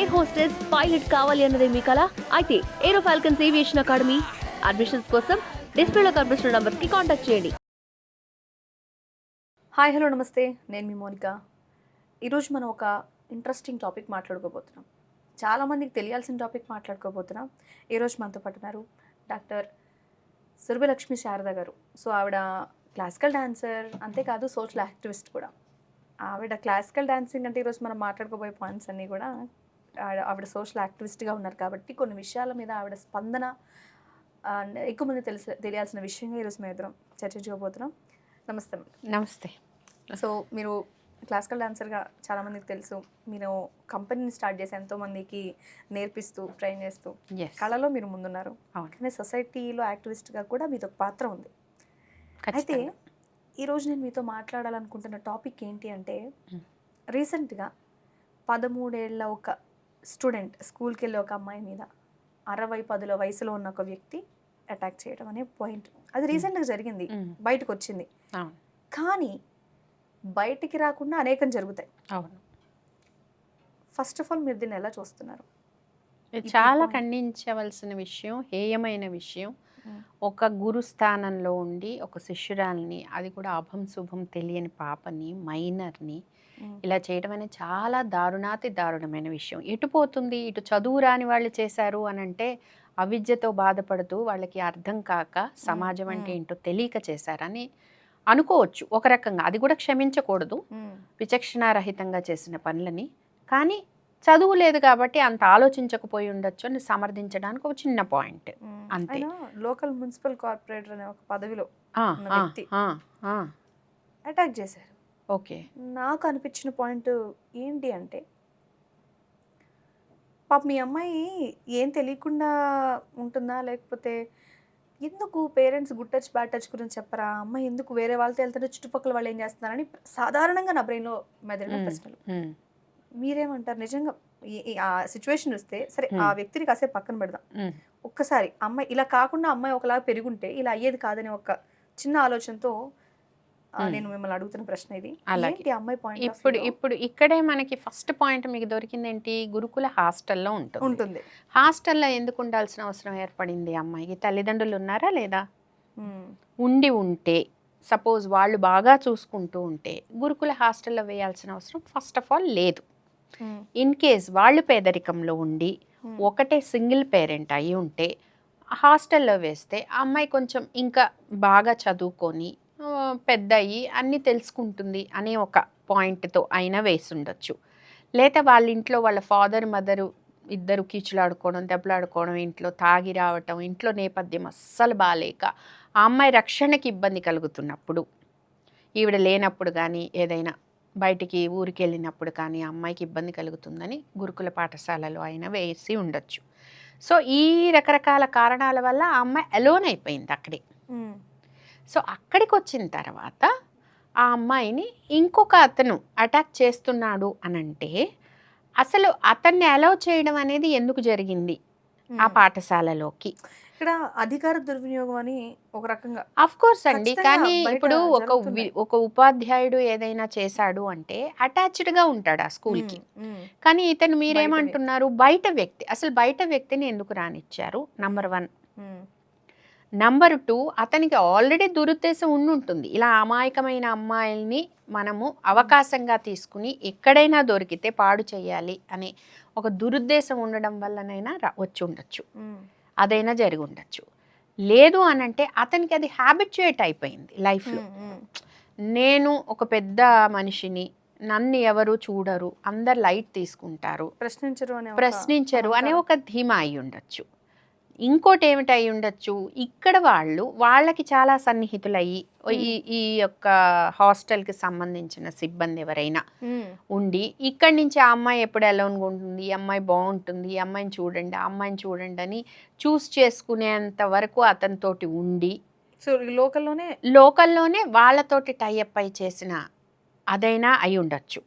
Air hostess pilot కావాలి అన్నదే మీ కల అయితే ఏరో ఫాల్కన్స్ ఏవియేషన్ అకాడమీ అడ్మిషన్స్ కోసం డిస్ప్లేలో కనిపిస్తున్న నంబర్స్ కి కాంటాక్ట్ చేయండి. హాయ్ హలో నమస్తే, నేను మీ మోనిక. ఈరోజు మనం ఒక ఇంట్రెస్టింగ్ టాపిక్ మాట్లాడుకోబోతున్నాం. చాలామందికి తెలియాల్సిన టాపిక్ మాట్లాడుకోబోతున్నాం. ఈరోజు మనతో పాటు ఉన్నారు డాక్టర్ సురభిలక్ష్మి శారద గారు. సో ఆవిడ క్లాసికల్ డాన్సర్, అంతేకాదు సోషల్ యాక్టివిస్ట్ కూడా. ఆవిడ క్లాసికల్ డాన్సింగ్ అంటే ఈరోజు మనం మాట్లాడుకోబోయే పాయింట్స్ అన్నీ కూడా ఆవిడ సోషల్ యాక్టివిస్ట్గా ఉన్నారు కాబట్టి కొన్ని విషయాల మీద ఆవిడ స్పందన ఎక్కువ మంది తెలియాల్సిన విషయంగా ఈరోజు మేము ఇద్దరం చర్చించుకోబోతున్నాం. నమస్తే. నమస్తే. సో మీరు క్లాసికల్ డాన్సర్గా చాలామందికి తెలుసు. మీరు కంపెనీని స్టార్ట్ చేసి ఎంతోమందికి నేర్పిస్తూ ట్రైన్ చేస్తూ కళలో మీరు ముందున్నారు. కానీ సొసైటీలో యాక్టివిస్ట్గా కూడా మీతో ఒక పాత్ర ఉంది. అయితే ఈరోజు నేను మీతో మాట్లాడాలనుకుంటున్న టాపిక్ ఏంటి అంటే, రీసెంట్గా 13 ఏళ్ల ఒక స్టూడెంట్, స్కూల్కి వెళ్ళే ఒక అమ్మాయి మీద 60-10 వయసులో ఉన్న ఒక వ్యక్తి అటాక్ చేయడం అనే పాయింట్, అది రీసెంట్గా జరిగింది, బయటకు వచ్చింది. కానీ బయటికి రాకుండా అనేకం జరుగుతాయి. ఫస్ట్ ఆఫ్ ఆల్ మీరు దీన్ని ఎలా చూస్తున్నారు? చాలా ఖండించవలసిన విషయం, హేయమైన విషయం. ఒక గురు స్థానంలో ఉండి ఒక శిష్యురాల్ని, అది కూడా అభం శుభం తెలియని పాపని, మైనర్ని ఇలా చేయడం అనేది చాలా దారుణమైన విషయం. ఎటు పోతుంది? ఇటు చదువు రాని వాళ్ళు చేశారు అని అంటే అవిద్యతో బాధపడుతూ వాళ్ళకి అర్థం కాక సమాజం అంటే ఏంటో తెలియక చేశారని అనుకోవచ్చు ఒక రకంగా. అది కూడా క్షమించకూడదు, విచక్షణారహితంగా చేసిన పనులని. కానీ చదువు లేదు కాబట్టి అంత ఆలోచించకపోయి ఉండొచ్చు అని సమర్థించడానికి ఒక చిన్న పాయింట్ అంతే. లోకల్ మున్సిపల్ కార్పొరేటర్ అనే ఒక పదవిలో అటాక్ చేశారు. ఓకే, నాకు అనిపించిన పాయింట్ ఏంటి అంటే, పాప మీ అమ్మాయి ఏం తెలియకుండా ఉంటుందా, లేకపోతే ఎందుకు parents good touch bad touch గురించి చెప్పరా, అమ్మాయి ఎందుకు వేరే వాళ్ళతో వెళ్తుంటే చుట్టుపక్కల వాళ్ళు ఏం చేస్తున్నారని సాధారణంగా నా బ్రెయిన్లో మెదిలిన ప్రశ్నలు. మీరేమంటారు? నిజంగా ఆ సిచ్యువేషన్ వస్తే సరే, ఆ వ్యక్తిని కాసేపు పక్కన పెడదాం. ఒక్కసారి అమ్మాయి ఇలా కాకుండా అమ్మాయి ఒకలాగా పెరుగుంటే ఇలా అయ్యేది కాదని ఒక చిన్న ఆలోచనతో నేను మిమ్మల్ని అడుగుతున్న ప్రశ్న ఇది. అలాగే అమ్మాయి పాయింట్ ఇప్పుడు ఇక్కడే మనకి ఫస్ట్ పాయింట్ మీకు దొరికిందేంటి? గురుకుల హాస్టల్లో ఉంటుంది. హాస్టల్లో ఎందుకు ఉండాల్సిన అవసరం ఏర్పడింది అమ్మాయికి? తల్లిదండ్రులు ఉన్నారా లేదా? ఉంటే సపోజ్ వాళ్ళు బాగా చూసుకుంటూ ఉంటే గురుకుల హాస్టల్లో వేయాల్సిన అవసరం ఫస్ట్ ఆఫ్ ఆల్ లేదు. ఇన్ కేస్ వాళ్ళు పేదరికంలో ఉండి ఒకటే సింగిల్ పేరెంట్ అయి ఉంటే హాస్టల్లో వేస్తే ఆ అమ్మాయి కొంచెం ఇంకా బాగా చదువుకొని పెద్ద అయ్యి అన్నీ తెలుసుకుంటుంది అనే ఒక పాయింట్తో అయినా వేసి ఉండొచ్చు. లేదా వాళ్ళ ఇంట్లో వాళ్ళ ఫాదర్ మదరు ఇద్దరు కీచులాడుకోవడం, దెబ్బలాడుకోవడం, ఇంట్లో తాగి రావటం, ఇంట్లో నేపథ్యం అస్సలు బాగాలేక ఆ అమ్మాయి రక్షణకి ఇబ్బంది కలుగుతున్నప్పుడు, ఈవిడ లేనప్పుడు కానీ ఏదైనా బయటికి ఊరికి వెళ్ళినప్పుడు కానీ అమ్మాయికి ఇబ్బంది కలుగుతుందని గురుకుల పాఠశాలలో అయినా వేసి ఉండొచ్చు. సో ఈ రకరకాల కారణాల వల్ల ఆ అమ్మాయి అలోన్ అయిపోయింది అక్కడే. సో అక్కడికి వచ్చిన తర్వాత ఆ అమ్మాయిని ఇంకొక అతను అటాక్ చేస్తున్నాడు అనంటే అసలు అతన్ని అలౌ చేయడం అనేది ఎందుకు జరిగింది ఆ పాఠశాలలోకి? ఇక్కడ అధికార దుర్వినియోగం అని ఒక రకంగా ఆఫ్ కోర్స్ అండి. కానీ ఇప్పుడు ఒక ఉపాధ్యాయుడు ఏదైనా చేశాడు అంటే అటాచ్డ్గా ఉంటాడు ఆ స్కూల్కి. కానీ ఇతను మీరేమంటున్నారు? బయట వ్యక్తి. అసలు బయట వ్యక్తిని ఎందుకు రానిచ్చారు? నంబర్ 1. నంబర్ 2, అతనికి ఆల్రెడీ దురుద్దేశం ఉంటుంది. ఇలా అమాయకమైన అమ్మాయిల్ని మనము అవకాశంగా తీసుకుని ఎక్కడైనా దొరికితే పాడు చేయాలి అనే ఒక దురుద్దేశం ఉండడం వల్లనైనా వచ్చి ఉండొచ్చు, అదైనా జరిగి ఉండొచ్చు. లేదు అనంటే అతనికి అది హ్యాబిచ్యుయేట్ అయిపోయింది లైఫ్లో. నేను ఒక పెద్ద మనిషిని, నన్ను ఎవరు చూడరు, అందరు లైట్ తీసుకుంటారు, ప్రశ్నించరు అనే ఒక ధీమా అయి ఉండొచ్చు. ఇంకోటి ఏమిటి అయి ఉండొచ్చు, ఇక్కడ వాళ్ళకి చాలా సన్నిహితులయ్యి ఈ యొక్క హాస్టల్కి సంబంధించిన సిబ్బంది ఎవరైనా ఉండి ఇక్కడి నుంచి ఆ అమ్మాయి ఎప్పుడు అలోన్గా ఉంటుంది, ఈ అమ్మాయి బాగుంటుంది, ఈ అమ్మాయిని చూడండి, ఆ అమ్మాయిని చూడండి అని చూస్ చేసుకునేంత వరకు అతనితోటి ఉండి లోకల్లోనే వాళ్ళతోటి టైఅప్ అయి చేసిన అదైనా అయి ఉండొచ్చు.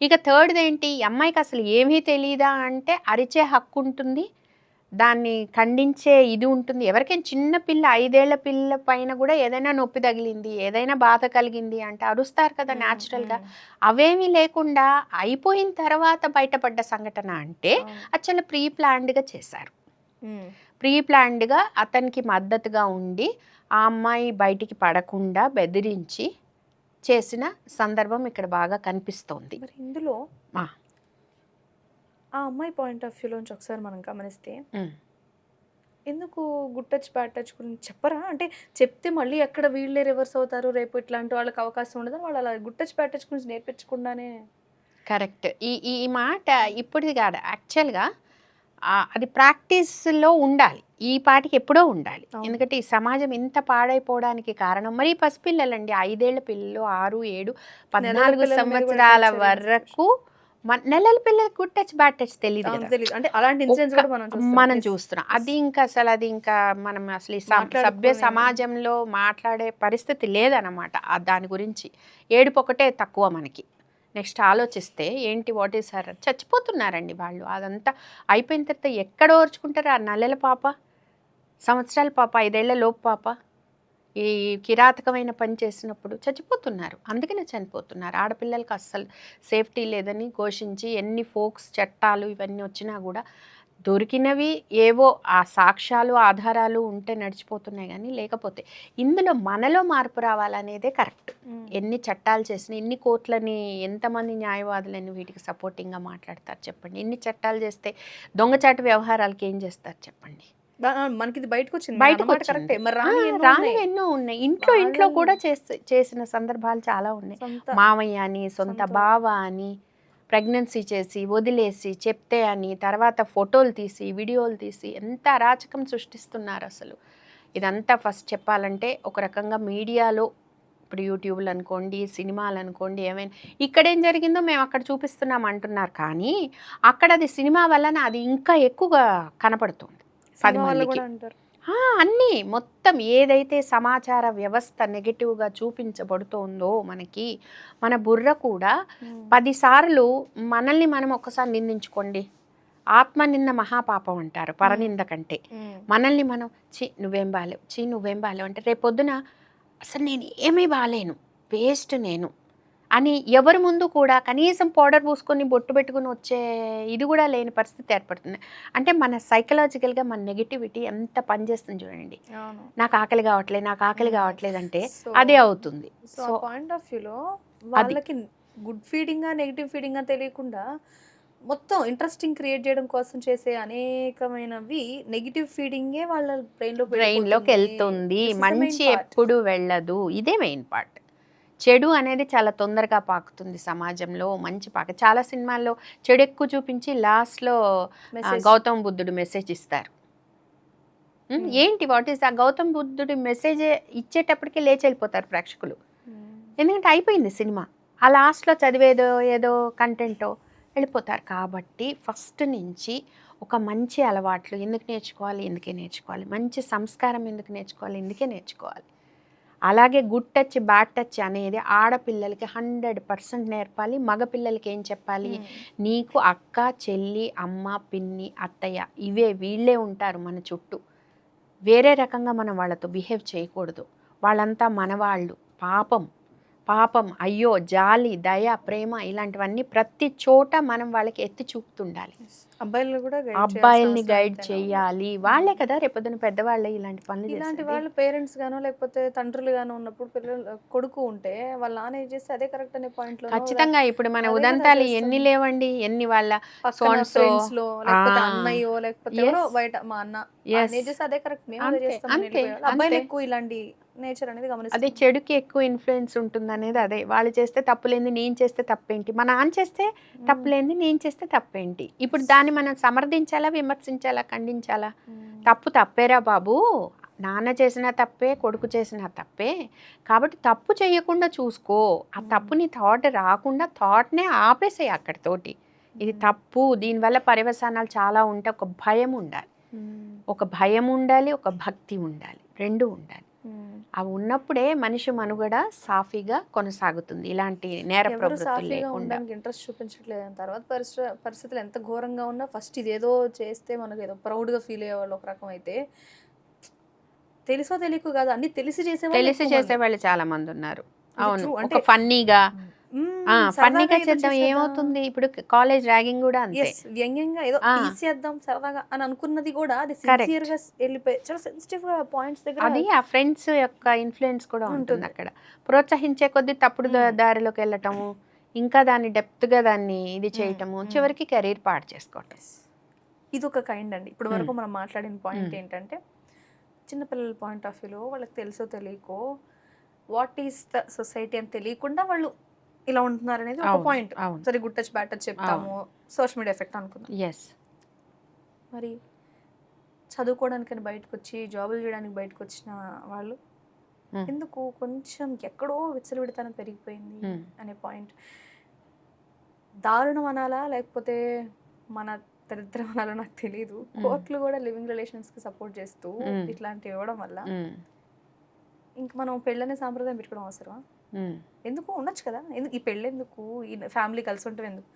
ఇక థర్డ్ది ఏంటి, ఈ అమ్మాయికి అసలు ఏమీ తెలియదా అంటే అరిచే హక్కు ఉంటుంది, దాన్ని ఖండించే ఇది ఉంటుంది. ఎవరికైనా చిన్న పిల్ల 5 ఏళ్ల పిల్ల పైన కూడా ఏదైనా నొప్పి తగిలింది, ఏదైనా బాధ కలిగింది అంటే అరుస్తారు కదా న్యాచురల్గా. అవేమీ లేకుండా అయిపోయిన తర్వాత బయటపడ్డ సంఘటన అంటే అది చాలా ప్రీ ప్లాన్డ్గా చేశారు. ప్రీ ప్లాన్డ్గా అతనికి మద్దతుగా ఉండి ఆ అమ్మాయి బయటికి పడకుండా బెదిరించి చేసిన సందర్భం ఇక్కడ బాగా కనిపిస్తోంది. మరి ఇందులో ఆ అమ్మాయి పాయింట్ ఆఫ్ వ్యూలోంచి ఒకసారి మనం గమనిస్తే ఎందుకు గుడ్ టచ్ బ్యాడ్ టచ్ గురించి చెప్పరా? అంటే చెప్తే మళ్ళీ ఎక్కడ వీళ్ళే రివర్స్ అవుతారు, రేపు ఇట్లాంటి వాళ్ళకి అవకాశం ఉండదు, వాళ్ళు అలా గుడ్ టచ్ బ్యాడ్ టచ్ గురించి నేర్పించకుండానే. కరెక్ట్. ఈ ఈ మాట ఇప్పుడు కాదు, యాక్చువల్గా అది ప్రాక్టీస్లో ఉండాలి. ఈ పాటికి ఎప్పుడో ఉండాలి. ఎందుకంటే ఈ సమాజం ఇంత పాడైపోవడానికి కారణం మరి పసిపిల్లలండి, 5 ఏళ్ల పిల్లలు, 6, 7, 14 సంవత్సరాల వరకు నెలల పిల్లలకి గుడ్ టచ్ బ్యాడ్ టచ్ తెలియదు. అంటే అలాంటి ఇన్సిడెంట్స్ కూడా మనం చూస్తున్నాం. అది ఇంకా అసలు మనం అసలు ఈ సభ్య సమాజంలో మాట్లాడే పరిస్థితి లేదన్నమాట. దాని గురించి ఏడుపు ఒకటే తక్కువ మనకి. నెక్స్ట్ ఆలోచిస్తే ఏంటి వాట్ ఈస్ హర్, చచ్చిపోతున్నారండి వాళ్ళు. అదంతా అయిపోయిన తర్వాత ఎక్కడ ఓర్చుకుంటారు? ఆ నెలల పాప, సంవత్సరాల పాప, 5 ఏళ్ల లోపు పాప ఈ కిరాతకమైన పని చేసినప్పుడు చచ్చిపోతున్నారు. అందుకనే చనిపోతున్నారు. ఆడపిల్లలకి అస్సలు సేఫ్టీ లేదని ఘోషించి ఎన్ని ఫోక్స్ చట్టాలు ఇవన్నీ వచ్చినా కూడా దొరికినవి ఏవో ఆ సాక్ష్యాలు ఆధారాలు ఉంటే నడిచిపోతున్నాయి. కానీ లేకపోతే ఇందులో మనలో మార్పు రావాలనేదే కరెక్ట్. ఎన్ని చట్టాలు చేసినా, ఎన్ని కోట్లని, ఎంతమంది న్యాయవాదులని వీటికి సపోర్టింగ్గా మాట్లాడతారు చెప్పండి. ఎన్ని చట్టాలు చేస్తే దొంగచాటు వ్యవహారాలకి ఏం చేస్తారు చెప్పండి. మనకి ఇది బయటకు రాని ఎన్నో ఉన్నాయి. ఇంట్లో కూడా చేసిన సందర్భాలు చాలా ఉన్నాయి. మామయ్య అని, సొంత బావ అని, ప్రెగ్నెన్సీ చేసి వదిలేసి చెప్తే అని, తర్వాత ఫోటోలు తీసి వీడియోలు తీసి ఎంత అరాచకం సృష్టిస్తున్నారు అసలు. ఇదంతా ఫస్ట్ చెప్పాలంటే ఒక రకంగా మీడియాలో, ఇప్పుడు యూట్యూబ్లు అనుకోండి, సినిమాలు అనుకోండి, ఏమైనా ఇక్కడేం జరిగిందో మేము అక్కడ చూపిస్తున్నాం అంటున్నారు. కానీ అక్కడ అది సినిమా వలన అది ఇంకా ఎక్కువగా కనపడుతుంది 10 మందికి. అన్నీ మొత్తం ఏదైతే సమాచార వ్యవస్థ నెగిటివ్గా చూపించబడుతోందో మనకి, మన బుర్ర కూడా 10 సార్లు మనల్ని మనం ఒక్కసారి నిందించుకోండి. ఆత్మనింద మహాపాపం అంటారు పరనింద కంటే. మనల్ని మనం నువ్వేం బాలేవు, నువ్వేం బాలేవు అంటే రేపొద్దున అసలు నేను ఏమీ బాలేను, వేస్ట్ నేను అని ఎవరి ముందు కూడా కనీసం పౌడర్ పూసుకొని బొట్టు పెట్టుకుని వచ్చే ఇది కూడా లేని పరిస్థితి ఏర్పడుతుంది. అంటే మన సైకలాజికల్గా మన నెగిటివిటీ ఎంత పనిచేస్తుంది చూడండి. నాకు ఆకలి కావట్లేదు అంటే అదే అవుతుంది. సో పాయింట్ ఆఫ్ వ్యూలో వాళ్ళకి గుడ్ ఫీడింగా నెగిటివ్ ఫీడింగా తెలియకుండా మొత్తం ఇంట్రెస్టింగ్ క్రియేట్ చేయడం కోసం చేసే అనేకమైనవి నెగిటివ్ ఫీడింగే వాళ్ళ బ్రెయిన్లోకి వెళ్తుంది. మంచి ఎప్పుడు వెళ్ళదు. ఇదే మెయిన్ పార్ట్. చెడు అనేది చాలా తొందరగా పాకుతుంది సమాజంలో. మంచి చాలా సినిమాల్లో చెడు ఎక్కువ చూపించి లాస్ట్లో గౌతమ్ బుద్ధుడు మెసేజ్ ఇస్తారు. ఏంటి వాట్ ఈస్ ఆ గౌతమ్ బుద్ధుడి మెసేజ్ ఇచ్చేటప్పటికి లేచి వెళ్ళిపోతారు ప్రేక్షకులు. ఎందుకంటే అయిపోయింది సినిమా. ఆ లాస్ట్లో చదివేదో ఏదో కంటెంటో వెళ్ళిపోతారు. కాబట్టి ఫస్ట్ నుంచి ఒక మంచి అలవాట్లు ఎందుకు నేర్చుకోవాలి, ఎందుకే నేర్చుకోవాలి, మంచి సంస్కారం ఎందుకు నేర్చుకోవాలి, ఎందుకే నేర్చుకోవాలి. అలాగే గుడ్ టచ్ బ్యాడ్ టచ్ అనేది ఆడపిల్లలకి 100% నేర్పాలి. మగపిల్లలకి ఏం చెప్పాలి, నీకు అక్క, చెల్లి, అమ్మ, పిన్ని, అత్తయ్య వీళ్ళే ఉంటారు మన చుట్టూ. వేరే రకంగా మనం వాళ్ళతో బిహేవ్ చేయకూడదు. వాళ్ళంతా మనవాళ్ళు. పాపం, అయ్యో, జాలి, దయ, ప్రేమ ఇలాంటివన్నీ ప్రతి చోట మనం వాళ్ళకి ఎత్తి చూపుతుండాలి. అబ్బాయిల్ని గైడ్ చేయాలి. వాళ్ళే కదా రేపొద్దున పెద్దవాళ్ళే ఇలాంటి పనులు. ఇలాంటి వాళ్ళు పేరెంట్స్ గానో లేకపోతే తండ్రులు గానో ఉన్నప్పుడు పిల్లలు కొడుకు ఉంటే వాళ్ళ నాన్న ఏం చేస్తే అదే కరెక్ట్ అనే పాయింట్ లో ఖచ్చితంగా. ఇప్పుడు మన ఉదంతాలు ఎన్ని లేవండి, ఎన్ని వాళ్ళ ఫ్రెండ్స్ లో లేకపోతే అన్నయ్యో లేకపోతే ఎవరో బయట మా అన్న చేస్తే అదే కరెక్ట్, మేము అదే చేస్తాం. అబ్బాయిలు ఎక్కువ ఇలాంటి నేచర్ అనేది గమనిస్తాం. అదే చెడుకి ఎక్కువ ఇన్ఫ్లుయెన్స్ ఉంటుంది అనేది అదే. వాళ్ళు చేస్తే తప్పులేంది, నేను చేస్తే తప్పేంటి, మా నాన్న చేస్తే తప్పులేంది, నేను చేస్తే తప్పేంటి. ఇప్పుడు దాన్ని మనం సమర్థించాలా, విమర్శించాలా, ఖండించాలా? తప్పేరా బాబు, నాన్న చేసిన తప్పే, కొడుకు చేసిన తప్పే. కాబట్టి తప్పు చేయకుండా చూసుకో. ఆ తప్పుని థాట్ రాకుండా థాట్నే ఆపేసాయి అక్కడితోటి. ఇది తప్పు, దీనివల్ల పర్యవసానాలు చాలా ఉంటాయి. ఒక భయం ఉండాలి, ఒక భక్తి ఉండాలి, 2 ఉండాలి. అవి ఉన్నప్పుడే మనిషి మనుగడ సాఫీగా కొనసాగుతుంది, ఇలాంటి నేర ఎవరు ప్రవృత్తులు సాఫీగా లేకుండా. ఉండడానికి ఇంట్రెస్ట్ చూపించట్లేదు అని తర్వాత పరిస్థితులు ఎంత ఘోరంగా ఉన్నా ఫస్ట్ ఇదేదో చేస్తే మనకు ఏదో ప్రౌడ్గా ఫీల్ అయ్యేవాళ్ళు ఒక రకం అయితే, తెలుసో తెలియకు కాదు అన్ని తెలిసి చేసేవాళ్ళు చాలా మంది ఉన్నారు. అవును, true. అంటే ఫన్నీగా సరదాగా ఏదో చేద్దాం చేసేద్దాం. ఏమవుతుంది, ఇప్పుడు కాలేజ్ ర్యాగింగ్ కూడా అంతే. Yes, వ్యంగ్యంగా ఏదో ఆ. తీసేద్దాం సరదాగా అని అనుకున్నది కూడా అది Correct. సిన్సియర్ గా వెళ్ళిపోయి చాలా సెన్సిటివ్ గా పాయింట్స్ దగ్గర అది ఆ ఫ్రెండ్స్ యొక్క ఇన్ఫ్లుయెన్స్ కూడా ఉంటుంది ఉంటుంది. అక్కడ. ప్రోత్సహించే కొద్దీ తప్పుడు దారిలోకి వెళ్ళటము, ఇంకా దాన్ని డెప్త్ గా దాన్ని ఇది చేయటము, చివరికి కెరీర్ పాడు చేసుకోవటం. ఇది ఒక కైండ్ అండి. ఇప్పుడు వరకు మనం మాట్లాడిన పాయింట్ ఏంటంటే చిన్నపిల్లల పాయింట్ ఆఫ్ వ్యూలో వాళ్ళకి తెలుసో తెలియకో వాట్ ఈస్ ద సొసైటీ అని తెలియకుండా వాళ్ళు ఇలా ఉంటున్నారు అనేది ఒక పాయింట్. సరే గుడ్ టచ్ బ్యాడ్ టచ్ చెప్తాము, సోషల్ మీడియా ఎఫెక్ట్ అనుకుందాం. ఎస్, మరి చదువుకోవడానికని బయటకు వచ్చి జాబులు చేయడానికి బయటకు వచ్చిన వాళ్ళు ఎందుకు కొంచెం ఎక్కడో విచ్చలవిడితనం పెరిగిపోయింది అనే పాయింట్. దారుణం అనాలా లేకపోతే మన దరిద్రం అనాలో నాకు తెలియదు. కోర్టులు కూడా లివింగ్ రిలేషన్స్ కి సపోర్ట్ చేస్తూ ఇట్లాంటివి ఇవ్వడం వల్ల ఇంక మనం పెళ్ళనే సాంప్రదాయం పెట్టుకోవడం అవసరమా? ఎందుకు ఉండొచ్చు కదా, ఎందుకు ఈ పెళ్ళి, ఎందుకు ఈ ఫ్యామిలీ కలిసి ఉంటాం, ఎందుకు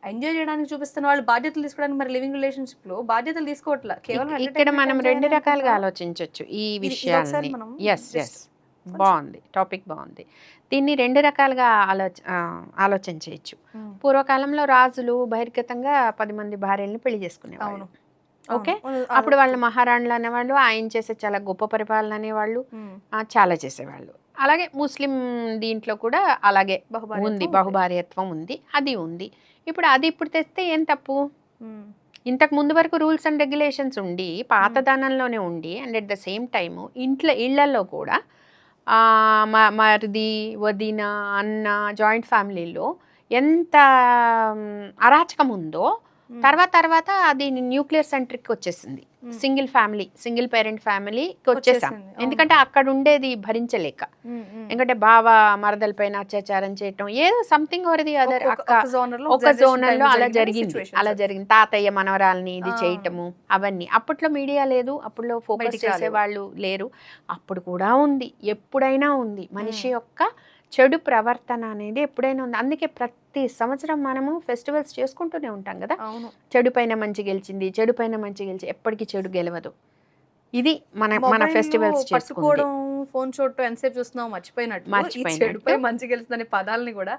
ఎంజాయ్ చేయడానికి చూపిస్తున్న వాళ్ళు బాధ్యతలు తీసుకోవడానికి మరి లివింగ్ రిలేషన్షిప్ లో బాధ్యతలు తీసుకోవట్లా, కేవలం ఇక్కడ మనం రెండు రకాలుగా ఆలోచించవచ్చు ఈ విషయాన్ని. ఎస్ ఎస్, బాగుంది టాపిక్, బాగుంది. దీన్ని రెండు రకాలుగా ఆలోచన చేయొచ్చు. పూర్వకాలంలో రాజులు బహిర్గతంగా 10 మంది భార్యల్ని పెళ్లి చేసుకునేవాళ్ళు. ఓకే, అప్పుడు వాళ్ళు మహారాణులు అనేవాళ్ళు, ఆయన చేసే చాలా గొప్ప పరిపాలన అనేవాళ్ళు, చాలా చేసేవాళ్ళు. అలాగే ముస్లిం దీంట్లో కూడా అలాగే ఉంది, బహుభార్యత్వం ఉంది, అది ఉంది. ఇప్పుడు తెస్తే ఏం తప్పు? ఇంతకు ముందు వరకు రూల్స్ అండ్ రెగ్యులేషన్స్ ఉండి పాతదానంలోనే ఉండి and at the same time ఇళ్లలో కూడా మరిది, వదిన, అన్న, జాయింట్ ఫ్యామిలీలో ఎంత అరాచకం ఉందో తర్వాత అది న్యూక్లియర్ సెంట్రిక్ వచ్చేసింది. సింగిల్ ఫ్యామిలీ, సింగిల్ పేరెంట్ ఫ్యామిలీకి వచ్చేసాం. ఎందుకంటే అక్కడ ఉండేది భరించలేక, ఎందుకంటే బావ మరదల పైన అత్యాచారం చేయటం, ఏదో సంథింగ్ ఓవర్ ది అదర్ ఒక జోనర్లో అలా జరిగింది. తాతయ్య మనవరాల్ని ఇది చేయటము, అవన్నీ. అప్పట్లో మీడియా లేదు, అప్పట్లో ఫోకస్ చేసేవాళ్ళు లేరు. అప్పుడు కూడా ఉంది, ఎప్పుడైనా ఉంది. మనిషి యొక్క చెడు ప్రవర్తన అనేది ఎప్పుడైనా ఉంది. అందుకే ప్రతి సంవత్సరం మనము ఫెస్టివల్స్ చేసుకుంటూనే ఉంటాం కదా. చెడు పైన మంచి గెలిచింది, చెడు పైన మంచి గెలిచి, ఎప్పటికీ చెడు గెలవదు. ఇది మన ఫెస్టివల్స్ చేసుకోవడం, ఫోన్ చూడటం ఎంతసేపు చూస్తున్నాం మర్చిపోయినట్టు చెడుపై మంచి గెలుస్తుందనే పదాలని కూడా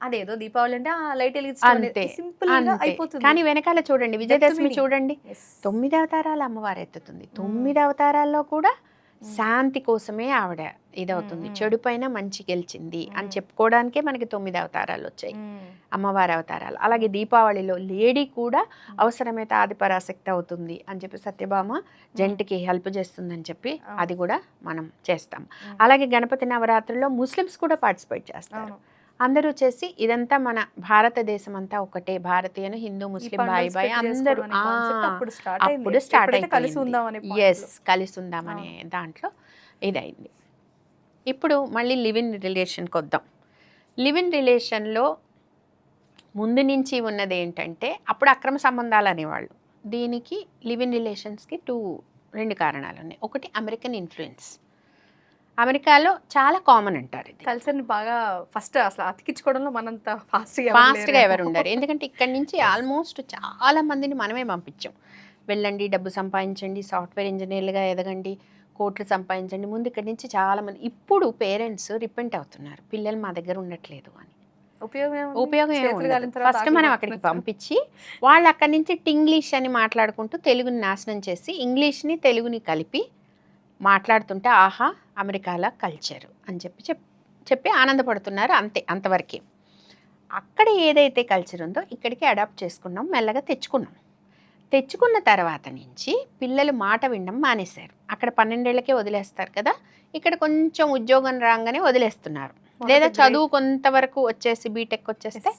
అదేదో దీపావళి అంటే లైట్ అంతే అయిపోతుంది. కానీ వెనకాల చూడండి, విజయదశమి చూడండి, 9 అవతారాలు అమ్మవారు ఎత్తుతుంది. 9 అవతారాల్లో కూడా శాంతి కోసమే ఆవిడ ఇదవుతుంది. చెడు పైన మంచి గెలిచింది అని చెప్పుకోవడానికే మనకి 9 అవతారాలు వచ్చాయి, అమ్మవారి అవతారాలు. అలాగే దీపావళిలో లేడీ కూడా అవసరమైతే ఆదిపరాశక్తి అవుతుంది అని చెప్పి సత్యభామ జంటకి హెల్ప్ చేస్తుందని చెప్పి అది కూడా మనం చేస్తాం. అలాగే గణపతి నవరాత్రుల్లో ముస్లిమ్స్ కూడా పార్టిసిపేట్ చేస్తారు. అందరూ చేసి ఇదంతా మన భారతదేశం అంతా ఒకటే, భారతీయులు, హిందూ, ముస్లిం బాయ్ అందరూ అప్పుడు స్టార్ట్ అయిపోయింది. ఎస్, కలిసి ఉందామనే దాంట్లో ఇదైంది. ఇప్పుడు మళ్ళీ లివ్ ఇన్ రిలేషన్కి వద్దాం. లివ్ ఇన్ రిలేషన్లో ముందు నుంచి ఉన్నది ఏంటంటే అప్పుడు అక్రమ సంబంధాలు అనేవాళ్ళు. దీనికి లివ్ ఇన్ రిలేషన్స్కి 2 కారణాలు ఉన్నాయి. ఒకటి అమెరికన్ ఇన్ఫ్లుయెన్స్. అమెరికాలో చాలా కామన్ అంటారు ఇది. కల్చర్ని బాగా ఫస్ట్ అసలు అతికించుకోవడంలో మనంత ఫాస్ట్గా ఎవరు ఉండరు. ఎందుకంటే ఇక్కడి నుంచి ఆల్మోస్ట్ చాలా మందిని మనమే పంపించాం. వెళ్ళండి, డబ్బు సంపాదించండి, సాఫ్ట్వేర్ ఇంజనీర్లుగా ఎదగండి, కోట్లు సంపాదించండి. ముందు ఇక్కడి నుంచి చాలామంది ఇప్పుడు పేరెంట్స్ రిపెంట్ అవుతున్నారు, పిల్లలు మా దగ్గర ఉండట్లేదు అని. ఉపయోగం ఏముండదు. ఫస్ట్ మనం అక్కడికి పంపించి వాళ్ళు అక్కడి నుంచి టింగ్లీష్ అని మాట్లాడుకుంటూ తెలుగుని నాశనం చేసి ఇంగ్లీష్ని తెలుగుని కలిపి మాట్లాడుతుంటే ఆహా అమెరికాల కల్చరు అని చెప్పి ఆనందపడుతున్నారు. అంతవరకే. అక్కడ ఏదైతే కల్చర్ ఉందో ఇక్కడికి అడాప్ట్ చేసుకున్నాం, మెల్లగా తెచ్చుకున్న తర్వాత నుంచి పిల్లలు మాట వినడం మానేశారు. అక్కడ 12 ఏళ్లకే వదిలేస్తారు కదా, ఇక్కడ కొంచెం ఉద్యోగం రాగానే వదిలేస్తున్నారు. లేదా చదువు కొంతవరకు వచ్చేసి బీటెక్ వచ్చేస్తే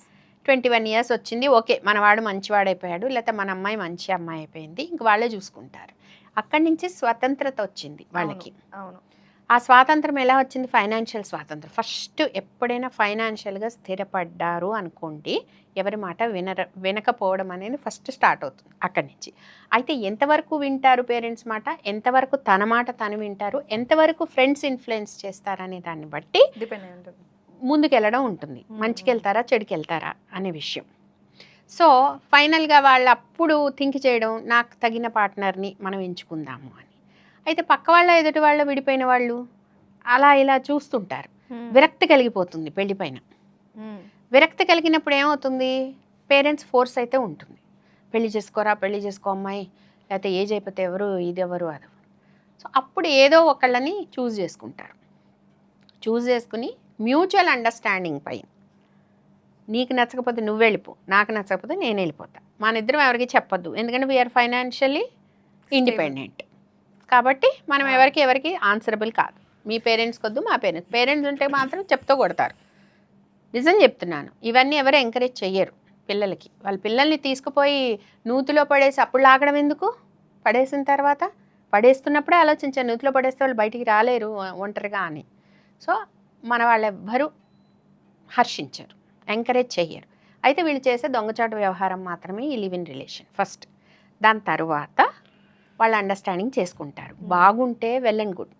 21 years వచ్చింది, ఓకే మనవాడు మంచివాడైపోయాడు, లేకపోతే మన అమ్మాయి మంచి అమ్మాయి అయిపోయింది, ఇంక వాళ్ళే చూసుకుంటారు. అక్కడి నుంచి స్వతంత్రత వచ్చింది వాళ్ళకి. ఆ స్వాతంత్రం ఎలా వచ్చింది? ఫైనాన్షియల్ స్వాతంత్రం. ఫస్ట్ ఎప్పుడైనా ఫైనాన్షియల్గా స్థిరపడ్డారు అనుకోండి, ఎవరి మాట వినకపోవడం అనేది ఫస్ట్ స్టార్ట్ అవుతుంది అక్కడి నుంచి. అయితే ఎంతవరకు వింటారు పేరెంట్స్ మాట, ఎంతవరకు తన మాట తను వింటారు, ఎంతవరకు ఫ్రెండ్స్ ఇన్ఫ్లుయెన్స్ చేస్తారనే దాన్ని బట్టి డిపెండ్ అయి ఉంటుంది. ముందుకెళ్ళడం ఉంటుంది. మంచికి వెళ్తారా చెడుకి వెళ్తారా అనే విషయం. సో ఫైనల్గా వాళ్ళు అప్పుడు థింక్ చేయడం, నాకు తగిన పార్ట్నర్ని మనం ఎంచుకుందాము అని. అయితే పక్క వాళ్ళ ఎదుటి వాళ్ళ విడిపోయిన వాళ్ళు అలా ఇలా చూస్తుంటారు. విరక్తి కలిగిపోతుంది పెళ్లి పైన. విరక్తి కలిగినప్పుడు ఏమవుతుంది? పేరెంట్స్ ఫోర్స్ అయితే ఉంటుంది. పెళ్లి చేసుకోరా, పెళ్లి చేసుకో అమ్మాయి, లేకపోతే ఏజ్ అయిపోతే ఎవరు, ఇదెవరు, అదెవరు. సో అప్పుడు ఏదో ఒకళ్ళని చూస్ చేసుకుంటారు. చూస్ చేసుకుని మ్యూచువల్ అండర్స్టాండింగ్ పై, నీకు నచ్చకపోతే నువ్వు వెళ్ళిపో, నాకు నచ్చకపోతే నేను వెళ్ళిపోతా, మన ఇద్దరం ఎవరికి చెప్పొద్దు, ఎందుకంటే వీఆర్ ఫైనాన్షియల్లీ ఇండిపెండెంట్ కాబట్టి మనం ఎవరికి ఆన్సరబుల్ కాదు. మీ పేరెంట్స్కి వద్దు, మా పేరెంట్స్ ఉంటే మాత్రం చెప్తూ కొడతారు. నిజం చెప్తున్నాను. ఇవన్నీ ఎవరు ఎంకరేజ్ చెయ్యరు పిల్లలకి. వాళ్ళ పిల్లల్ని తీసుకుపోయి నూతిలో పడేసి అప్పుడు లాగడం ఎందుకు? పడేసిన తర్వాత పడేస్తున్నప్పుడే ఆలోచించాను, నూతిలో పడేస్తే వాళ్ళు బయటికి రాలేరు ఒంటరిగా అని. సో మన వాళ్ళు ఎవ్వరూ హర్షించరు, ఎంకరేజ్ చెయ్యరు. అయితే వీళ్ళు చేసే దొంగచాటు వ్యవహారం మాత్రమే ఈ లివ్ ఇన్ రిలేషన్ ఫస్ట్. దాని తర్వాత వాళ్ళు అండర్స్టాండింగ్ చేసుకుంటారు. బాగుంటే వెల్ అండ్ గుడ్.